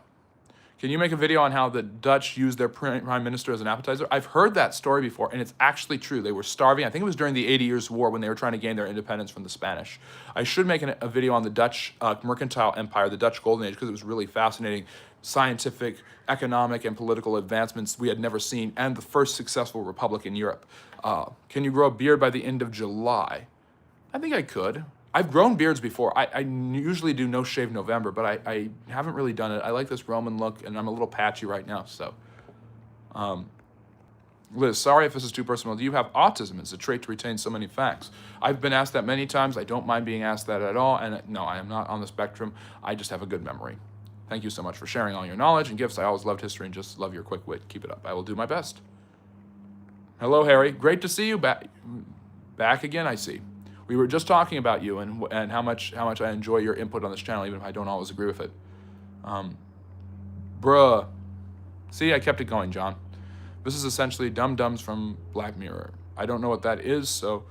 Can you make a video on how the Dutch used their prime minister as an appetizer? I've heard that story before, and it's actually true. They were starving. I think it was during the 80 Years' War when they were trying to gain their independence from the Spanish. I should make a video on the Dutch mercantile empire, the Dutch Golden Age, because it was really fascinating. Scientific, economic, and political advancements we had never seen, and the first successful republic in Europe. Can you grow a beard by the end of July? I think I could. I've grown beards before. I usually do no shave November, but I haven't really done it. I like this Roman look, and I'm a little patchy right now. So, Liz, sorry if this is too personal. Do you have autism? It's a trait to retain so many facts. I've been asked that many times. I don't mind being asked that at all. And no, I am not on the spectrum. I just have a good memory. Thank you so much for sharing all your knowledge and gifts. I always loved history and just love your quick wit. Keep it up. I will do my best. Hello, Harry. Great to see you back again. I see. We were just talking about you and how much I enjoy your input on this channel, even if I don't always agree with it. Bruh. See, I kept it going, John. This is essentially Dum-Dums from Black Mirror. I don't know what that is, so...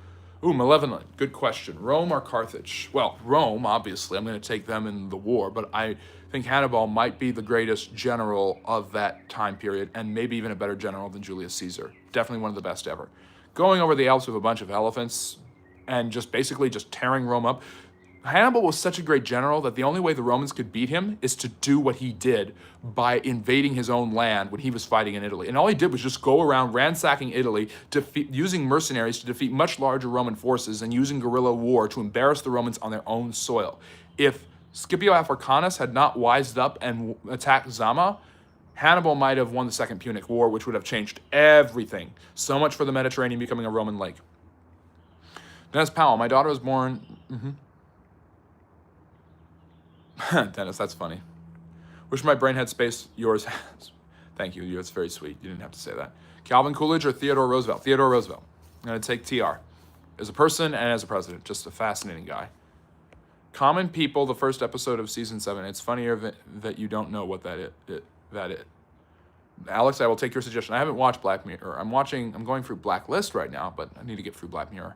Ooh, Malevolent. Good question. Rome or Carthage? Well, Rome, obviously. I'm going to take them in the war, but I think Hannibal might be the greatest general of that time period, and maybe even a better general than Julius Caesar. Definitely one of the best ever. Going over the Alps with a bunch of elephants and just basically just tearing Rome up. Hannibal was such a great general that the only way the Romans could beat him is to do what he did by invading his own land when he was fighting in Italy. And all he did was just go around ransacking Italy, using mercenaries to defeat much larger Roman forces and using guerrilla war to embarrass the Romans on their own soil. If Scipio Africanus had not wised up and attacked Zama, Hannibal might have won the Second Punic War, which would have changed everything. So much for the Mediterranean becoming a Roman lake. Dennis Powell, my daughter was born... Dennis, that's funny. Wish my brain had space yours has. Thank you. It's very sweet. You didn't have to say that. Calvin Coolidge or Theodore Roosevelt? Theodore Roosevelt. I'm going to take TR. As a person and as a president. Just a fascinating guy. Common People, the first episode of season 7. It's funnier that you don't know what that is. Alex, I will take your suggestion. I haven't watched Black Mirror. I'm going through Blacklist right now, but I need to get through Black Mirror.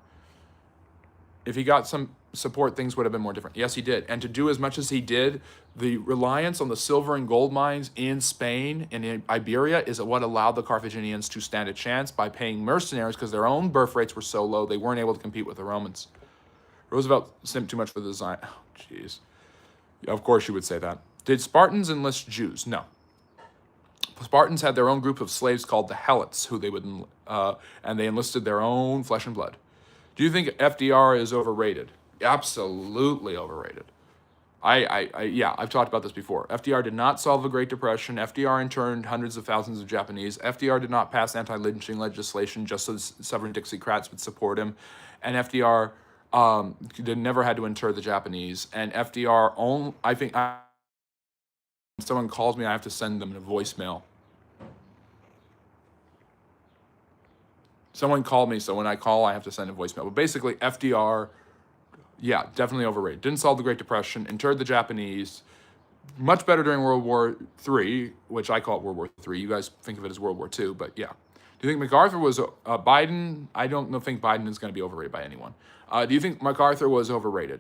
If he got some support, things would have been more different. Yes, he did. And to do as much as he did, the reliance on the silver and gold mines in Spain and in Iberia is what allowed the Carthaginians to stand a chance by paying mercenaries because their own birth rates were so low, they weren't able to compete with the Romans. Roosevelt simped too much for the design. Oh, jeez. Of course you would say that. Did Spartans enlist Jews? No. Spartans had their own group of slaves called the Helots, who they would, and they enlisted their own flesh and blood. Do you think FDR is overrated? Absolutely overrated. Yeah, I've talked about this before. FDR did not solve the Great Depression. FDR interned hundreds of thousands of Japanese. FDR did not pass anti-lynching legislation just so Southern Dixiecrats would support him. And FDR never had to inter the Japanese. And FDR, when someone calls me, I have to send them a voicemail. Someone called me, so when I call, I have to send a voicemail. But basically, FDR, yeah, definitely overrated. Didn't solve the Great Depression, interred the Japanese. Much better during World War III, which I call it World War III. You guys think of it as World War II, but yeah. Do you think MacArthur was Biden? I don't think Biden is going to be overrated by anyone. Do you think MacArthur was overrated?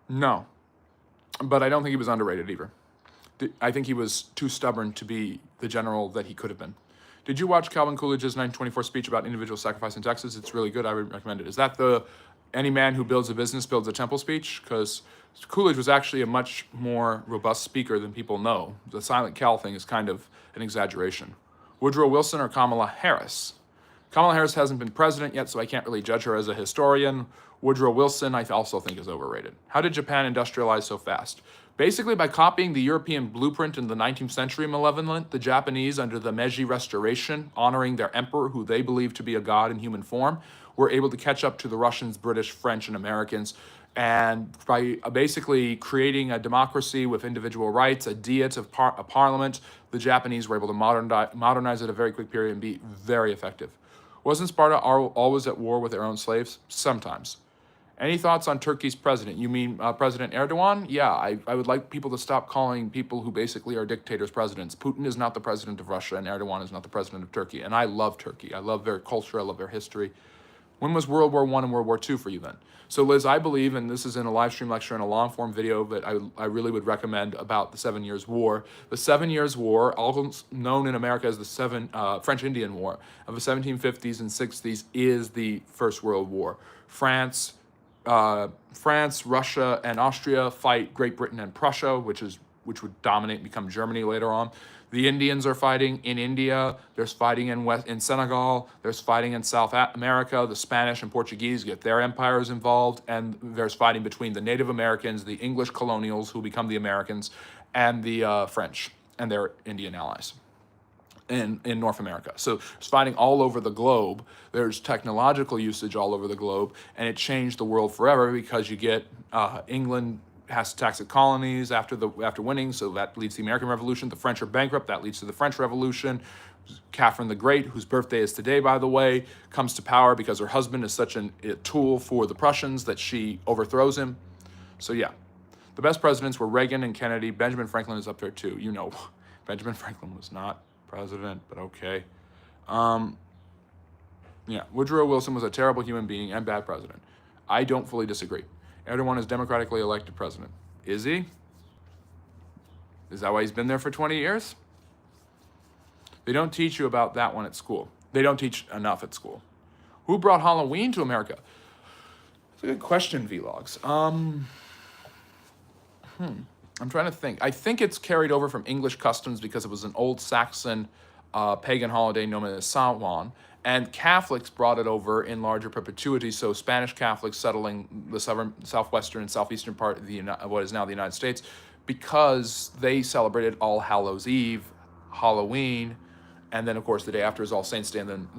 No. But I don't think he was underrated either. I think he was too stubborn to be the general that he could have been. Did you watch Calvin Coolidge's 1924 speech about individual sacrifice in Texas? It's really good. I would recommend it. Is that the any man who builds a business builds a temple speech? Because Coolidge was actually a much more robust speaker than people know. The silent Cal thing is kind of an exaggeration. Woodrow Wilson or Kamala Harris? Kamala Harris hasn't been president yet, so I can't really judge her as a historian. Woodrow Wilson, I also think, is overrated. How did Japan industrialize so fast? Basically, by copying the European blueprint in the 19th century, Malevolent, the Japanese, under the Meiji Restoration, honoring their emperor, who they believed to be a god in human form, were able to catch up to the Russians, British, French, and Americans. And by basically creating a democracy with individual rights, a diet of a parliament, the Japanese were able to modernize at a very quick period and be very effective. Wasn't Sparta always at war with their own slaves? Sometimes. Any thoughts on Turkey's president? You mean President Erdogan? Yeah, I would like people to stop calling people who basically are dictators presidents. Putin is not the president of Russia, and Erdogan is not the president of Turkey. And I love Turkey. I love their culture. I love their history. When was World War I and World War II for you then? So Liz, I believe, and this is in a live stream lecture and a long form video that I really would recommend about the 7 Years' War. The 7 Years' War, also known in America as the French-Indian War of the 1750s and 60s, is the First World War. France, Russia, and Austria fight Great Britain and Prussia, which which would dominate and become Germany later on. The Indians are fighting in India. There's fighting in Senegal. There's fighting in South America. The Spanish and Portuguese get their empires involved, and there's fighting between the Native Americans, the English colonials who become the Americans, and the French and their Indian allies in North America. So it's fighting all over the globe. There's technological usage all over the globe, and it changed the world forever because you get England has to tax its colonies after winning, so that leads to the American Revolution. The French are bankrupt, that leads to the French Revolution. Catherine the Great, whose birthday is today, by the way, comes to power because her husband is such a tool for the Prussians that she overthrows him. So yeah, the best presidents were Reagan and Kennedy. Benjamin Franklin is up there too. You know, Benjamin Franklin was not president, but okay. Yeah, Woodrow Wilson was a terrible human being and bad president. I don't fully disagree. Erdogan is democratically elected president. Is he? Is that why he's been there for 20 years? They don't teach you about that one at school. They don't teach enough at school. Who brought Halloween to America? That's a good question, Vlogs. I'm trying to think. I think it's carried over from English customs because it was an old Saxon pagan holiday known as Samhain, and Catholics brought it over in larger perpetuity. So Spanish Catholics settling the southwestern and southeastern part of what is now the United States, because they celebrated All Hallows Eve, Halloween, and then of course the day after is All Saints Day, and then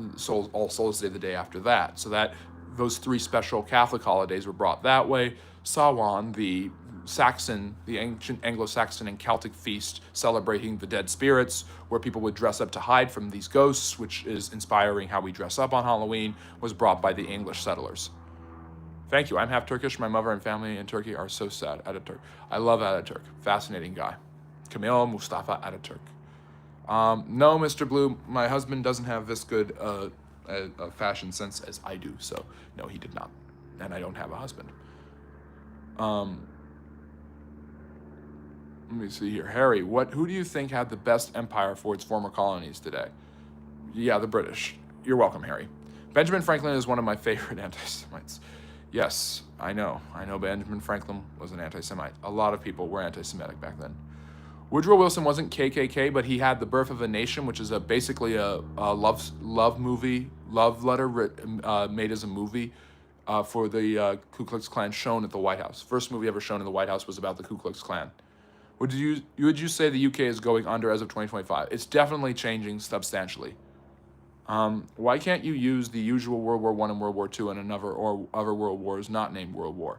All Souls Day the day after that. So that those three special Catholic holidays were brought that way. Samhain, the Saxon, the ancient Anglo-Saxon and Celtic feast celebrating the dead spirits, where people would dress up to hide from these ghosts, which is inspiring how we dress up on Halloween, was brought by the English settlers. Thank you. I'm half Turkish. My mother and family in Turkey are so sad. Ataturk. I love Ataturk. Fascinating guy. Camille Mustafa Ataturk. No, Mr. Blue, my husband doesn't have this good a fashion sense as I do, so no, he did not. And I don't have a husband. Let me see here. Harry, who do you think had the best empire for its former colonies today? Yeah, the British. You're welcome, Harry. Benjamin Franklin is one of my favorite anti-Semites. Yes, I know. Benjamin Franklin was an anti-Semite. A lot of people were anti-Semitic back then. Woodrow Wilson wasn't KKK, but he had The Birth of a Nation, which is basically a love movie, love letter made as a movie for the Ku Klux Klan shown at the White House. First movie ever shown in the White House was about the Ku Klux Klan. Would you say the UK is going under as of 2025? It's definitely changing substantially. Why can't you use the usual World War I and World War II and other world wars not named World War?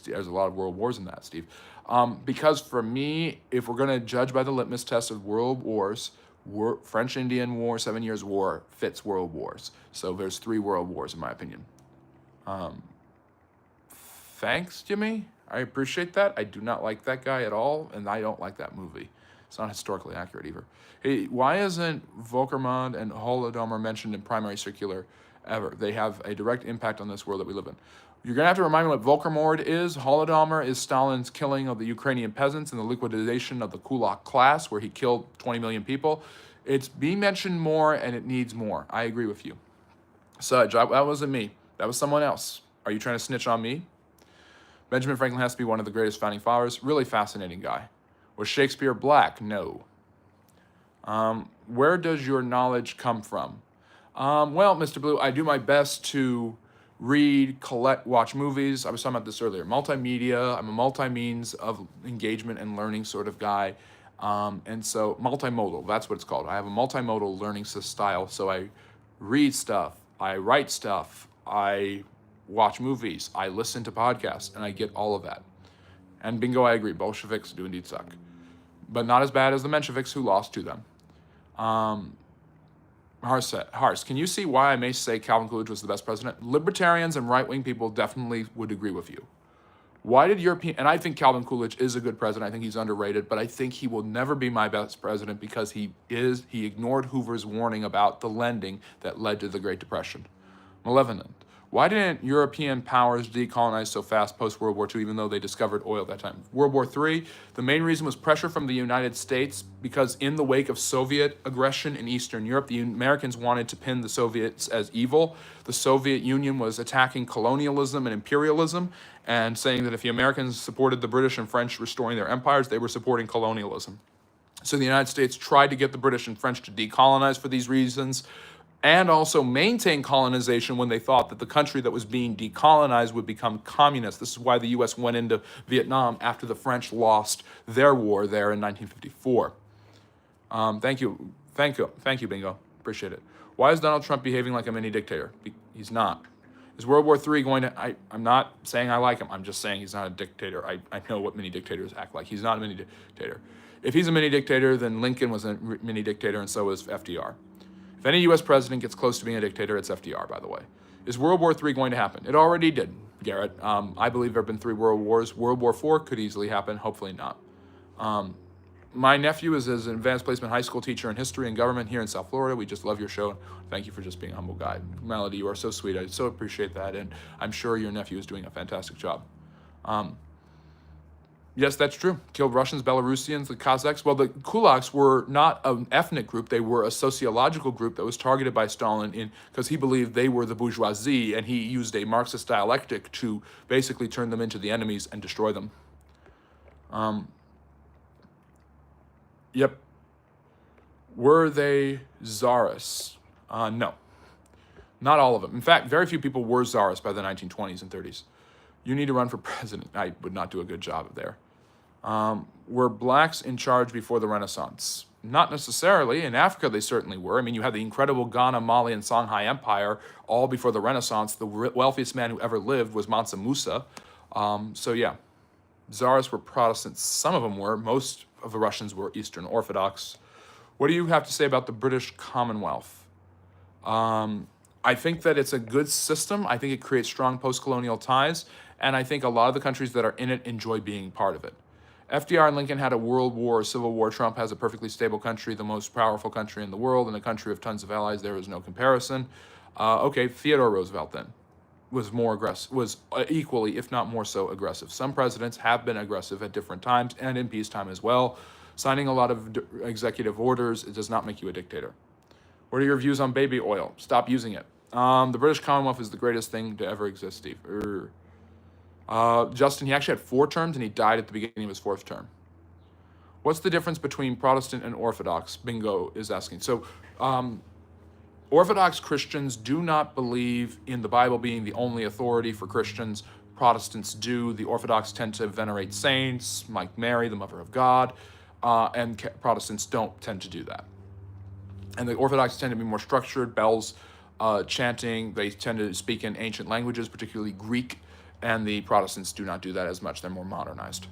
There's a lot of world wars in that, Steve. Because for me, if we're going to judge by the litmus test of world wars, French-Indian War, 7 Years' War fits world wars. So there's 3 world wars in my opinion. Thanks, Jimmy. I appreciate that. I do not like that guy at all, and I don't like that movie. It's not historically accurate either. Hey, why isn't Volkermond and Holodomor mentioned in primary circular ever? They have a direct impact on this world that we live in. You're going to have to remind me what Volkermord is. Holodomor is Stalin's killing of the Ukrainian peasants and the liquidation of the kulak class, where he killed 20 million people. It's being mentioned more, and it needs more. I agree with you. Sudge, that wasn't me. That was someone else. Are you trying to snitch on me? Benjamin Franklin has to be one of the greatest founding fathers. Really fascinating guy. Was Shakespeare black? No. Where does your knowledge come from? Well, Mr. Blue, I do my best to read, collect, watch movies. I was talking about this earlier. Multimedia. I'm a multi-means of engagement and learning sort of guy. And so multimodal, that's what it's called. I have a multimodal learning style. So I read stuff, I write stuff, I watch movies, I listen to podcasts, and I get all of that. And bingo, I agree. Bolsheviks do indeed suck. But not as bad as the Mensheviks, who lost to them. Hars, can you see why I may say Calvin Coolidge was the best president? Libertarians and right-wing people definitely would agree with you. Why did and I think Calvin Coolidge is a good president. I think he's underrated, but I think he will never be my best president because he ignored Hoover's warning about the lending that led to the Great Depression. Malevolent. Why didn't European powers decolonize so fast post-World War II, even though they discovered oil at that time? World War III, the main reason was pressure from the United States, because in the wake of Soviet aggression in Eastern Europe, the Americans wanted to pin the Soviets as evil. The Soviet Union was attacking colonialism and imperialism and saying that if the Americans supported the British and French restoring their empires, they were supporting colonialism. So the United States tried to get the British and French to decolonize for these reasons, and also maintain colonization when they thought that the country that was being decolonized would become communist. This is why the US went into Vietnam after the French lost their war there in 1954. Thank you, Bingo. Appreciate it. Why is Donald Trump behaving like a mini dictator? He's not. Is World War III going to, I'm not saying I like him, I'm just saying he's not a dictator. I know what mini dictators act like. He's not a mini dictator. If he's a mini dictator, then Lincoln was a mini dictator, and so was FDR. If any US president gets close to being a dictator, it's FDR, by the way. Is World War III going to happen? It already did, Garrett. I believe there have been 3 world wars. World War IV could easily happen, hopefully not. My nephew is an advanced placement high school teacher in history and government here in South Florida. We just love your show. Thank you for just being a humble guy. Melody, you are so sweet. I so appreciate that, and I'm sure your nephew is doing a fantastic job. Yes, that's true. Killed Russians, Belarusians, the Kazakhs. Well, the kulaks were not an ethnic group. They were a sociological group that was targeted by Stalin because he believed they were the bourgeoisie, and he used a Marxist dialectic to basically turn them into the enemies and destroy them. Yep. Were they czarists? No. Not all of them. In fact, very few people were czarists by the 1920s and 30s. You need to run for president. I would not do a good job there. Were blacks in charge before the Renaissance? Not necessarily. In Africa, they certainly were. I mean, you had the incredible Ghana, Mali, and Songhai Empire all before the Renaissance. The wealthiest man who ever lived was Mansa Musa. So yeah, czarists were Protestants. Some of them were. Most of the Russians were Eastern Orthodox. What do you have to say about the British Commonwealth? I think that it's a good system. I think it creates strong post-colonial ties, and I think a lot of the countries that are in it enjoy being part of it. FDR and Lincoln had a world war, a civil war. Trump has a perfectly stable country, the most powerful country in the world, and a country of tons of allies. There is no comparison. Okay, Theodore Roosevelt then was more aggressive, was equally, if not more so, aggressive. Some presidents have been aggressive at different times and in peacetime as well. Signing a lot of executive orders, it does not make you a dictator. What are your views on baby oil? Stop using it. The British Commonwealth is the greatest thing to ever exist, Steve. Justin, he actually had 4 terms and he died at the beginning of his 4th term. What's the difference between Protestant and Orthodox? Bingo is asking. So, Orthodox Christians do not believe in the Bible being the only authority for Christians. Protestants do. The Orthodox tend to venerate saints, like Mary, the Mother of God, and Protestants don't tend to do that. And the Orthodox tend to be more structured, bells, chanting. They tend to speak in ancient languages, particularly Greek, and the Protestants do not do that as much. They're more modernized.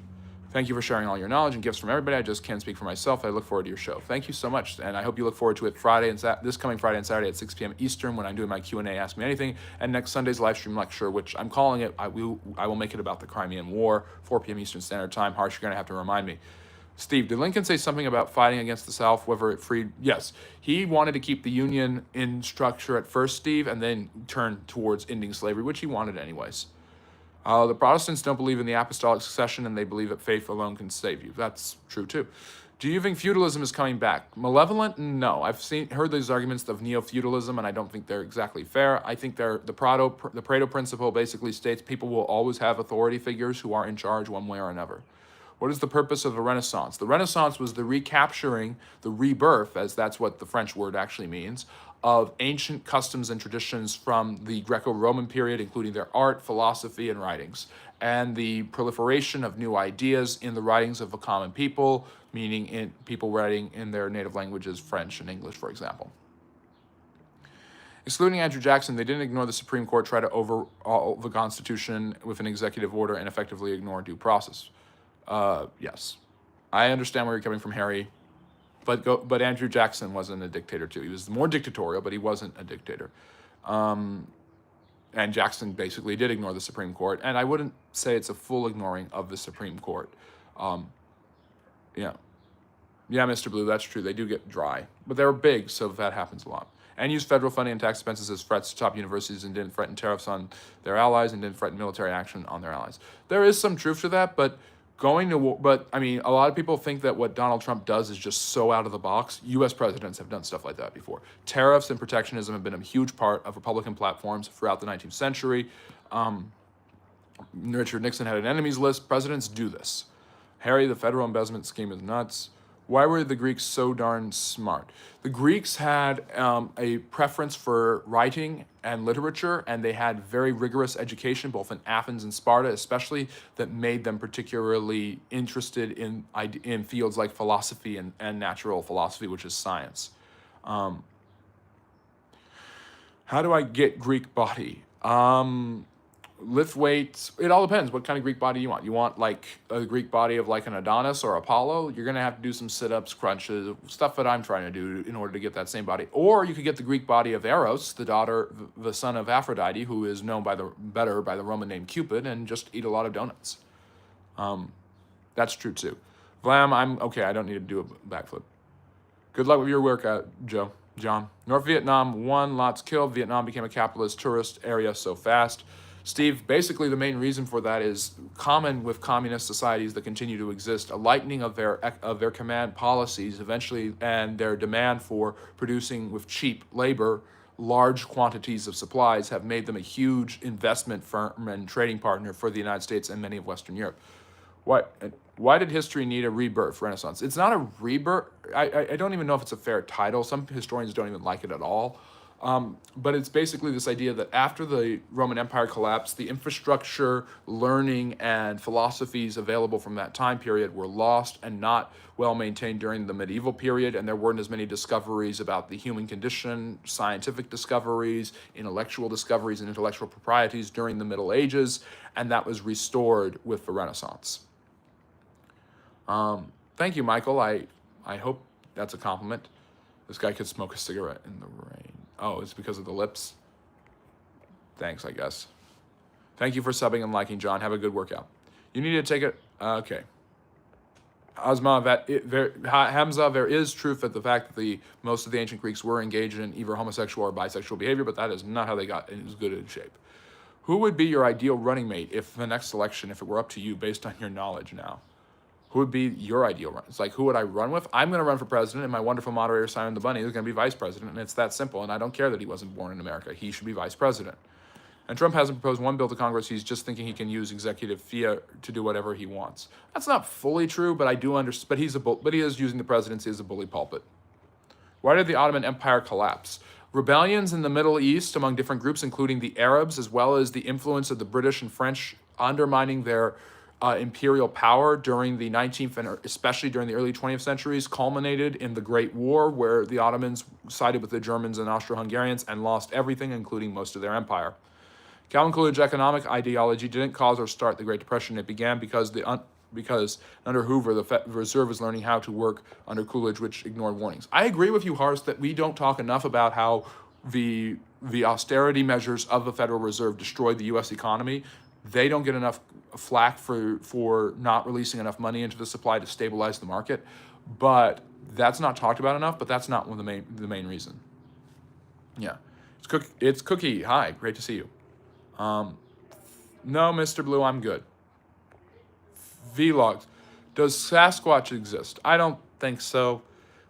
Thank you for sharing all your knowledge and gifts from everybody. I just can't speak for myself. I look forward to your show. Thank you so much, and I hope you look forward to it this coming Friday and Saturday at 6 p.m. Eastern when I'm doing my Q&A, Ask Me Anything, and next Sunday's live stream lecture, which I'm calling it, I will make it about the Crimean War, 4 p.m. Eastern Standard Time. Harsh, you're going to have to remind me. Steve, did Lincoln say something about fighting against the South, whether it freed? Yes. He wanted to keep the Union in structure at first, Steve, and then turn towards ending slavery, which he wanted anyways. The Protestants don't believe in the apostolic succession, and they believe that faith alone can save you. That's true, too. Do you think feudalism is coming back? Malevolent? No. I've heard these arguments of neo-feudalism, and I don't think they're exactly fair. I think the Pareto principle basically states people will always have authority figures who are in charge one way or another. What is the purpose of the Renaissance? The Renaissance was the recapturing, the rebirth, as that's what the French word actually means, of ancient customs and traditions from the Greco-Roman period, including their art, philosophy, and writings, and the proliferation of new ideas in the writings of the common people, meaning in people writing in their native languages, French and English, for example. Excluding Andrew Jackson, they didn't ignore the Supreme Court, try to overhaul the Constitution with an executive order, and effectively ignore due process. Yes. I understand where you're coming from, Harry. But Andrew Jackson wasn't a dictator too. He was more dictatorial, but he wasn't a dictator. And Jackson basically did ignore the Supreme Court, and I wouldn't say it's a full ignoring of the Supreme Court. Yeah, Mr. Blue, that's true. They do get dry, but they're big, so that happens a lot. and used federal funding and tax expenses as threats to top universities and didn't threaten tariffs on their allies and didn't threaten military action on their allies. There is some truth to that, but going to war, but I mean, a lot of people think that what Donald Trump does is just so out of the box. U.S. presidents have done stuff like that before. Tariffs and protectionism have been a huge part of Republican platforms throughout the 19th century. Richard Nixon had an enemies list. Presidents do this. Harry, the federal embezzlement scheme is nuts. Why were the Greeks so darn smart? The Greeks had a preference for writing and literature, and they had very rigorous education, both in Athens and Sparta, especially, that made them particularly interested in fields like philosophy and natural philosophy, which is science. How do I get Greek body? Lift weights. It all depends what kind of Greek body you want. You want like a Greek body of like an Adonis or Apollo, you're going to have to do some sit-ups, crunches, stuff that I'm trying to do in order to get that same body. Or you could get the Greek body of Eros, the son of Aphrodite, who is known better by the Roman name Cupid, and just eat a lot of donuts. That's true too. Vlam, I'm okay. I don't need to do a backflip. Good luck with your workout, John. North Vietnam won, lots killed. Vietnam became a capitalist tourist area so fast. Steve, basically the main reason for that is common with communist societies that continue to exist, a lightening of their command policies eventually, and their demand for producing with cheap labor large quantities of supplies have made them a huge investment firm and trading partner for the United States and many of Western Europe. Why did history need a rebirth, Renaissance? It's not a rebirth. I don't even know if it's a fair title. Some historians don't even like it at all. But it's basically this idea that after the Roman Empire collapsed, the infrastructure, learning, and philosophies available from that time period were lost and not well maintained during the medieval period, and there weren't as many discoveries about the human condition, scientific discoveries, intellectual discoveries, and intellectual proprieties during the Middle Ages, and that was restored with the Renaissance. Thank you, Michael. I hope that's a compliment. This guy could smoke a cigarette in the rain. Oh, it's because of the lips? Thanks, I guess. Thank you for subbing and liking, John. Have a good workout. You need to take it. Okay. Hamza, there is truth at the fact that most of the ancient Greeks were engaged in either homosexual or bisexual behavior, but that is not how they got in as good in shape. Who would be your ideal running mate if the next election, if it were up to you based on your knowledge now? Who would be your ideal run? It's like, who would I run with? I'm going to run for president, and my wonderful moderator, Simon the Bunny, is going to be vice president, and it's that simple, and I don't care that he wasn't born in America. He should be vice president. And Trump hasn't proposed one bill to Congress. He's just thinking he can use executive fiat to do whatever he wants. That's not fully true, but I do understand. But he is using the presidency as a bully pulpit. Why did the Ottoman Empire collapse? Rebellions in the Middle East among different groups, including the Arabs, as well as the influence of the British and French undermining their imperial power during the 19th and especially during the early 20th centuries, culminated in the Great War, where the Ottomans sided with the Germans and Austro-Hungarians and lost everything, including most of their empire. Calvin Coolidge's economic ideology didn't cause or start the Great Depression. It began because under Hoover, the Federal Reserve was learning how to work under Coolidge, which ignored warnings. I agree with you, Horace, that we don't talk enough about how the austerity measures of the Federal Reserve destroyed the U.S. economy. They don't get enough flack for not releasing enough money into the supply to stabilize the market, but that's not talked about enough. But that's not one of the main reason. Yeah, it's Cookie. Hi, great to see you. No, Mr. Blue, I'm good. Vlogs. Does Sasquatch exist? I don't think so.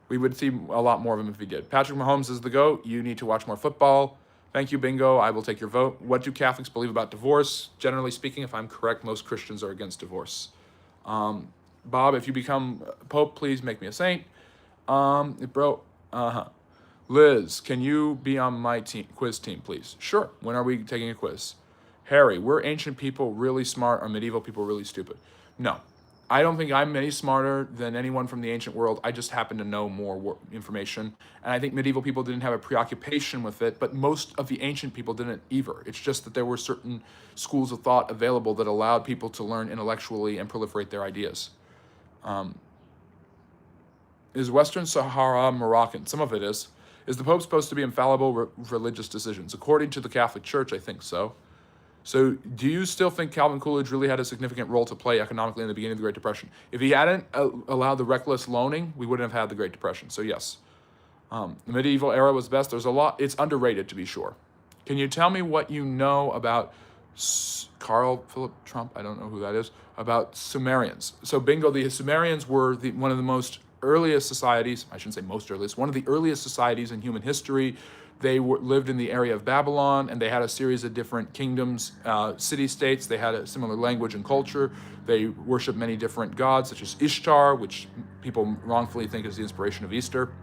We would see a lot more of him if he did. Patrick Mahomes is the GOAT. You need to watch more football. Thank you, Bingo. I will take your vote. What do Catholics believe about divorce? Generally speaking, if I'm correct, most Christians are against divorce. Bob, if you become Pope, please make me a saint. Liz, can you be on my quiz team, please? Sure. When are we taking a quiz? Harry, were ancient people really smart or medieval people really stupid? No. I don't think I'm any smarter than anyone from the ancient world. I just happen to know more information. And I think medieval people didn't have a preoccupation with it, but most of the ancient people didn't either. It's just that there were certain schools of thought available that allowed people to learn intellectually and proliferate their ideas. Is Western Sahara Moroccan? Some of it is. Is the Pope supposed to be infallible religious decisions? According to the Catholic Church, I think so. So do you still think Calvin Coolidge really had a significant role to play economically in the beginning of the Great Depression? If he hadn't allowed the reckless loaning, we wouldn't have had the Great Depression. So yes. The medieval era was best. There's a lot. It's underrated, to be sure. Can you tell me what you know about Carl Philip Trump? I don't know who that is. About Sumerians. So bingo, the Sumerians were one of the most earliest societies. I shouldn't say most earliest. One of the earliest societies in human history. They lived in the area of Babylon, and they had a series of different kingdoms, city-states. They had a similar language and culture. They worshiped many different gods, such as Ishtar, which people wrongfully think is the inspiration of Easter.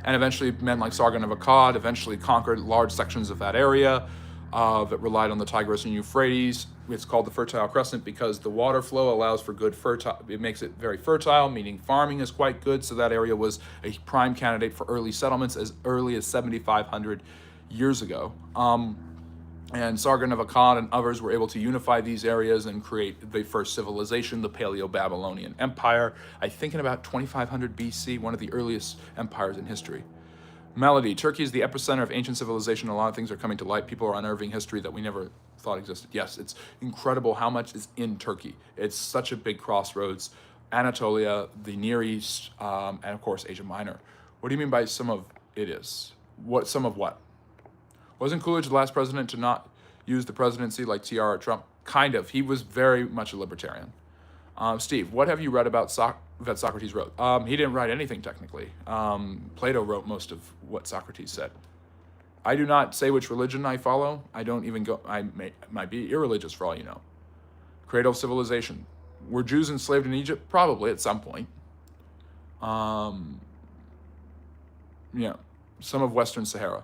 And eventually men like Sargon of Akkad eventually conquered large sections of that area that relied on the Tigris and Euphrates. It's called the Fertile Crescent because the water flow allows for good fertile, it makes it very fertile, meaning farming is quite good. So that area was a prime candidate for early settlements as early as 7,500 years ago. And Sargon of Akkad and others were able to unify these areas and create the first civilization, the Paleo-Babylonian Empire, I think in about 2500 BC, one of the earliest empires in history. Melody, Turkey is the epicenter of ancient civilization. A lot of things are coming to light. People are unearthing history that we never thought existed. Yes, it's incredible how much is in Turkey. It's such a big crossroads. Anatolia, the Near East, and of course Asia Minor. What do you mean by some of it is? What, some of what? Wasn't Coolidge the last president to not use the presidency like TR or Trump? Kind of. He was very much a libertarian. Steve, what have you read about that Socrates wrote? He didn't write anything technically. Plato wrote most of what Socrates said. I do not say which religion I follow. I don't even go. Might be irreligious for all you know. Cradle of civilization. Were Jews enslaved in Egypt? Probably at some point. Yeah, some of Western Sahara.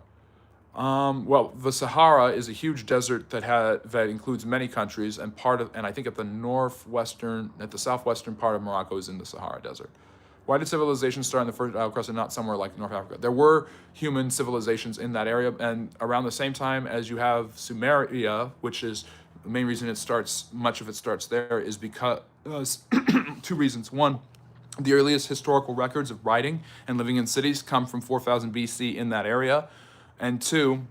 Well, the Sahara is a huge desert that includes many countries, and I think at the southwestern part of Morocco is in the Sahara Desert. Why did civilization start in the Fertile Crescent, not somewhere like North Africa? There were human civilizations in that area, and around the same time as you have Sumeria, which is the main reason much of it starts there is because two reasons. One, the earliest historical records of writing and living in cities come from 4000 BC in that area. And two,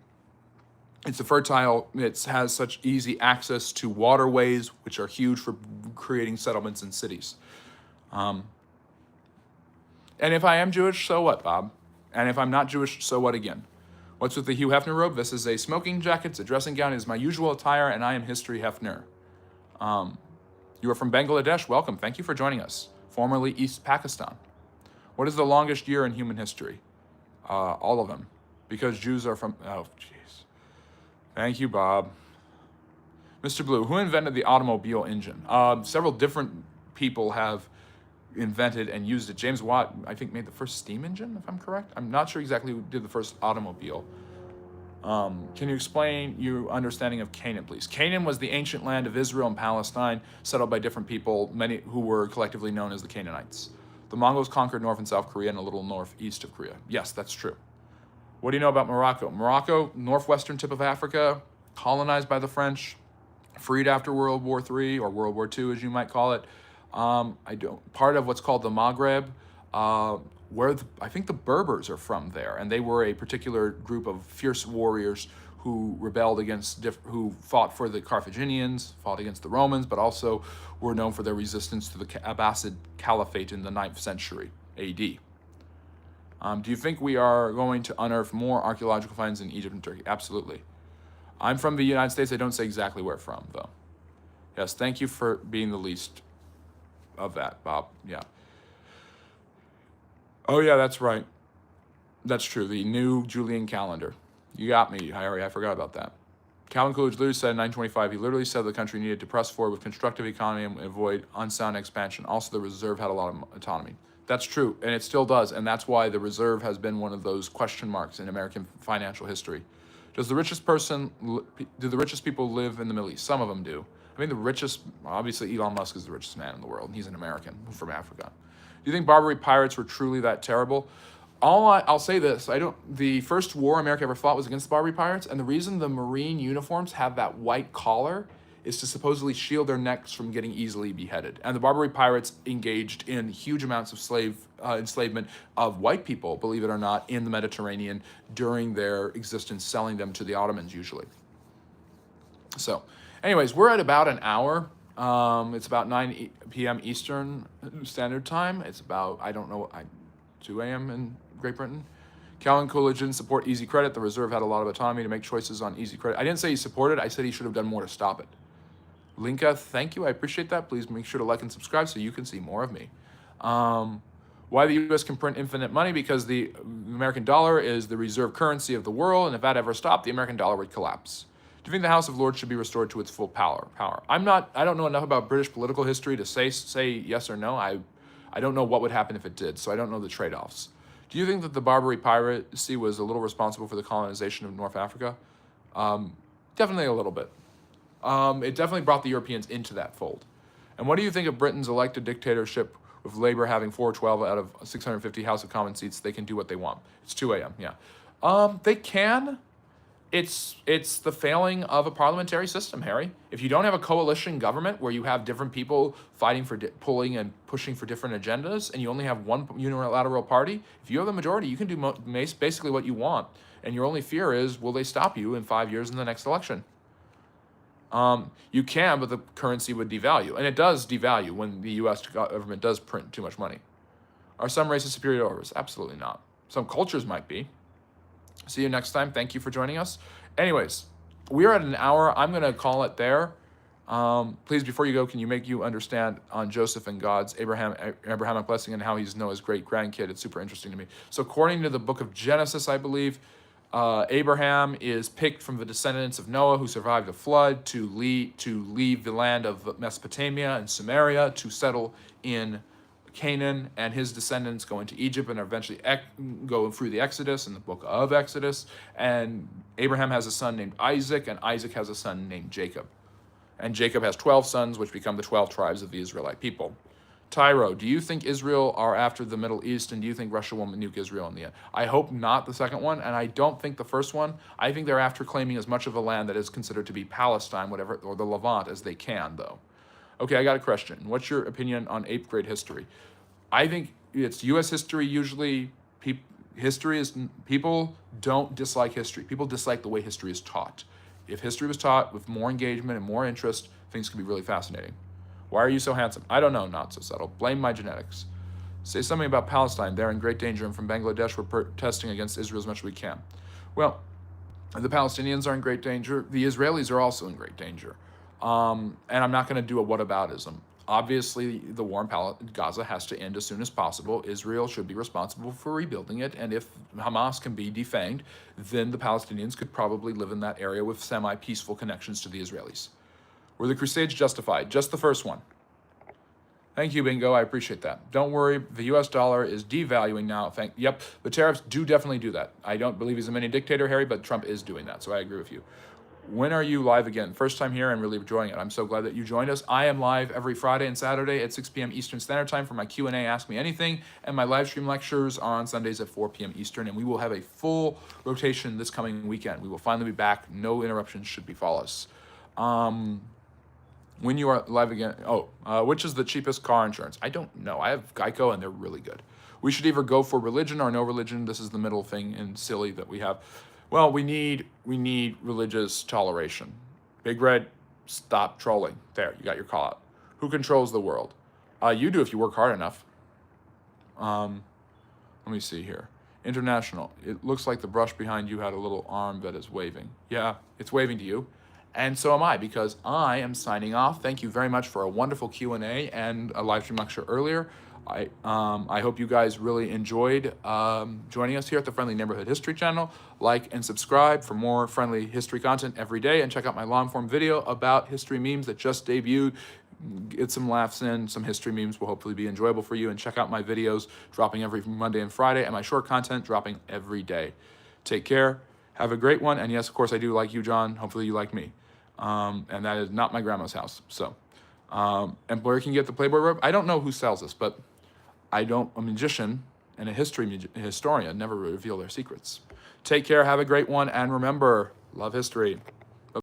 it's it has such easy access to waterways, which are huge for creating settlements and cities. And if I am Jewish, so what, Bob? And if I'm not Jewish, so what again? What's with the Hugh Hefner robe? This is a smoking jacket, it's a dressing gown, it is my usual attire, and I am History Hefner. You are from Bangladesh, welcome, thank you for joining us. Formerly East Pakistan. What is the longest year in human history? All of them. Because Jews are from, oh, jeez. Thank you, Bob. Mr. Blue, who invented the automobile engine? Several different people have invented and used it. James Watt, I think, made the first steam engine, if I'm correct. I'm not sure exactly who did the first automobile. Can you explain your understanding of Canaan, please? Canaan was the ancient land of Israel and Palestine, settled by different people, many who were collectively known as the Canaanites. The Mongols conquered North and South Korea and a little northeast of Korea. Yes, that's true. What do you know about Morocco? Morocco, northwestern tip of Africa, colonized by the French, freed after World War III, or World War II, as you might call it. Part of what's called the Maghreb, I think the Berbers are from there, and they were a particular group of fierce warriors who rebelled who fought for the Carthaginians, fought against the Romans, but also were known for their resistance to the Abbasid Caliphate in the 9th century AD. Do you think we are going to unearth more archaeological finds in Egypt and Turkey? Absolutely. I'm from the United States. I don't say exactly where from, though. Yes, thank you for being the least of that, Bob. Yeah. Oh, yeah, that's right. That's true. The new Julian calendar. You got me, Harry. I forgot about that. Calvin Coolidge literally said in 1925, he literally said the country needed to press forward with constructive economy and avoid unsound expansion. Also, the Reserve had a lot of autonomy. That's true, and it still does, and that's why the Reserve has been one of those question marks in American financial history. Do the richest people live in the Middle East? Some of them do. I mean, the richest, obviously Elon Musk is the richest man in the world, and he's an American from Africa. Do you think Barbary pirates were truly that terrible? I'll say this, the first war America ever fought was against the Barbary pirates, and the reason the Marine uniforms have that white collar is to supposedly shield their necks from getting easily beheaded. And the Barbary pirates engaged in huge amounts of enslavement of white people, believe it or not, in the Mediterranean during their existence, selling them to the Ottomans usually. So, anyways, we're at about an hour. It's about 9 p.m. Eastern Standard Time. It's about, 2 a.m. in Great Britain. Calvin Coolidge didn't support easy credit. The Reserve had a lot of autonomy to make choices on easy credit. I didn't say he supported. I said he should have done more to stop it. Linka, thank you. I appreciate that. Please make sure to like and subscribe so you can see more of me. Why the U.S. can print infinite money? Because the American dollar is the reserve currency of the world, and if that ever stopped, the American dollar would collapse. Do you think the House of Lords should be restored to its full power? I don't know enough about British political history to say yes or no. I don't know what would happen if it did, so I don't know the trade-offs. Do you think that the Barbary piracy was a little responsible for the colonization of North Africa? Definitely a little bit. It definitely brought the Europeans into that fold. And what do you think of Britain's elected dictatorship with Labour having 412 out of 650 House of Commons seats? They can do what they want. It's 2 a.m., yeah. They can. It's the failing of a parliamentary system, Harry. If you don't have a coalition government where you have different people fighting for pulling and pushing for different agendas, and you only have one unilateral party, if you have the majority, you can do basically what you want. And your only fear is, will they stop you in 5 years in the next election? You can, but the currency would devalue. And it does devalue when the U.S. government does print too much money. Are some races superior to others? Absolutely not. Some cultures might be. See you next time. Thank you for joining us. Anyways, we're at an hour. I'm going to call it there. Please, before you go, can you understand on Joseph and God's Abrahamic blessing and how he's Noah's great-grandkid? It's super interesting to me. So according to the book of Genesis, I believe, Abraham is picked from the descendants of Noah who survived the flood to leave the land of Mesopotamia and Samaria to settle in Canaan, and his descendants go into Egypt and eventually go through the Exodus in the book of Exodus. And Abraham has a son named Isaac, and Isaac has a son named Jacob. And Jacob has 12 sons, which become the 12 tribes of the Israelite people. Tyro, do you think Israel are after the Middle East, and do you think Russia will nuke Israel in the end? I hope not the second one, and I don't think the first one. I think they're after claiming as much of the land that is considered to be Palestine, whatever, or the Levant as they can, though. Okay, I got a question. What's your opinion on 8th grade history? I think it's U.S. history usually. People don't dislike history. People dislike the way history is taught. If history was taught with more engagement and more interest, things could be really fascinating. Why are you so handsome? I don't know, not so subtle. Blame my genetics. Say something about Palestine. They're in great danger, and from Bangladesh, we're protesting against Israel as much as we can. Well, the Palestinians are in great danger. The Israelis are also in great danger. And I'm not going to do a whataboutism. Obviously, the war in Gaza has to end as soon as possible. Israel should be responsible for rebuilding it, and if Hamas can be defanged, then the Palestinians could probably live in that area with semi-peaceful connections to the Israelis. Were the Crusades justified? Just the first one. Thank you, Bingo. I appreciate that. Don't worry. The U.S. dollar is devaluing now. Yep, the tariffs do definitely do that. I don't believe he's a mini dictator, Harry, but Trump is doing that, so I agree with you. When are you live again? First time here and really enjoying it. I'm so glad that you joined us. I am live every Friday and Saturday at 6 p.m. Eastern Standard Time for my Q&A, Ask Me Anything, and my live stream lectures are on Sundays at 4 p.m. Eastern, and we will have a full rotation this coming weekend. We will finally be back. No interruptions should befall us. When you are live again, which is the cheapest car insurance? I don't know. I have Geico, and they're really good. We should either go for religion or no religion. This is the middle thing and silly that we have. Well, we need religious toleration. Big Red, stop trolling. There, you got your call out. Who controls the world? You do if you work hard enough. Let me see here. International. It looks like the brush behind you had a little arm that is waving. Yeah, it's waving to you. And so am I, because I am signing off. Thank you very much for a wonderful Q&A and a live stream lecture earlier. I hope you guys really enjoyed joining us here at the Friendly Neighborhood History Channel. Like and subscribe for more friendly history content every day, and check out my long-form video about history memes that just debuted. Get some laughs in. Some history memes will hopefully be enjoyable for you, and check out my videos dropping every Monday and Friday, and my short content dropping every day. Take care. Have a great one. And yes, of course, I do like you, John. Hopefully you like me. And that is not my grandma's house. So, and where can you get the Playboy robe? I don't know who sells this, but a magician and a historian never reveal their secrets. Take care, have a great one, and remember, love history.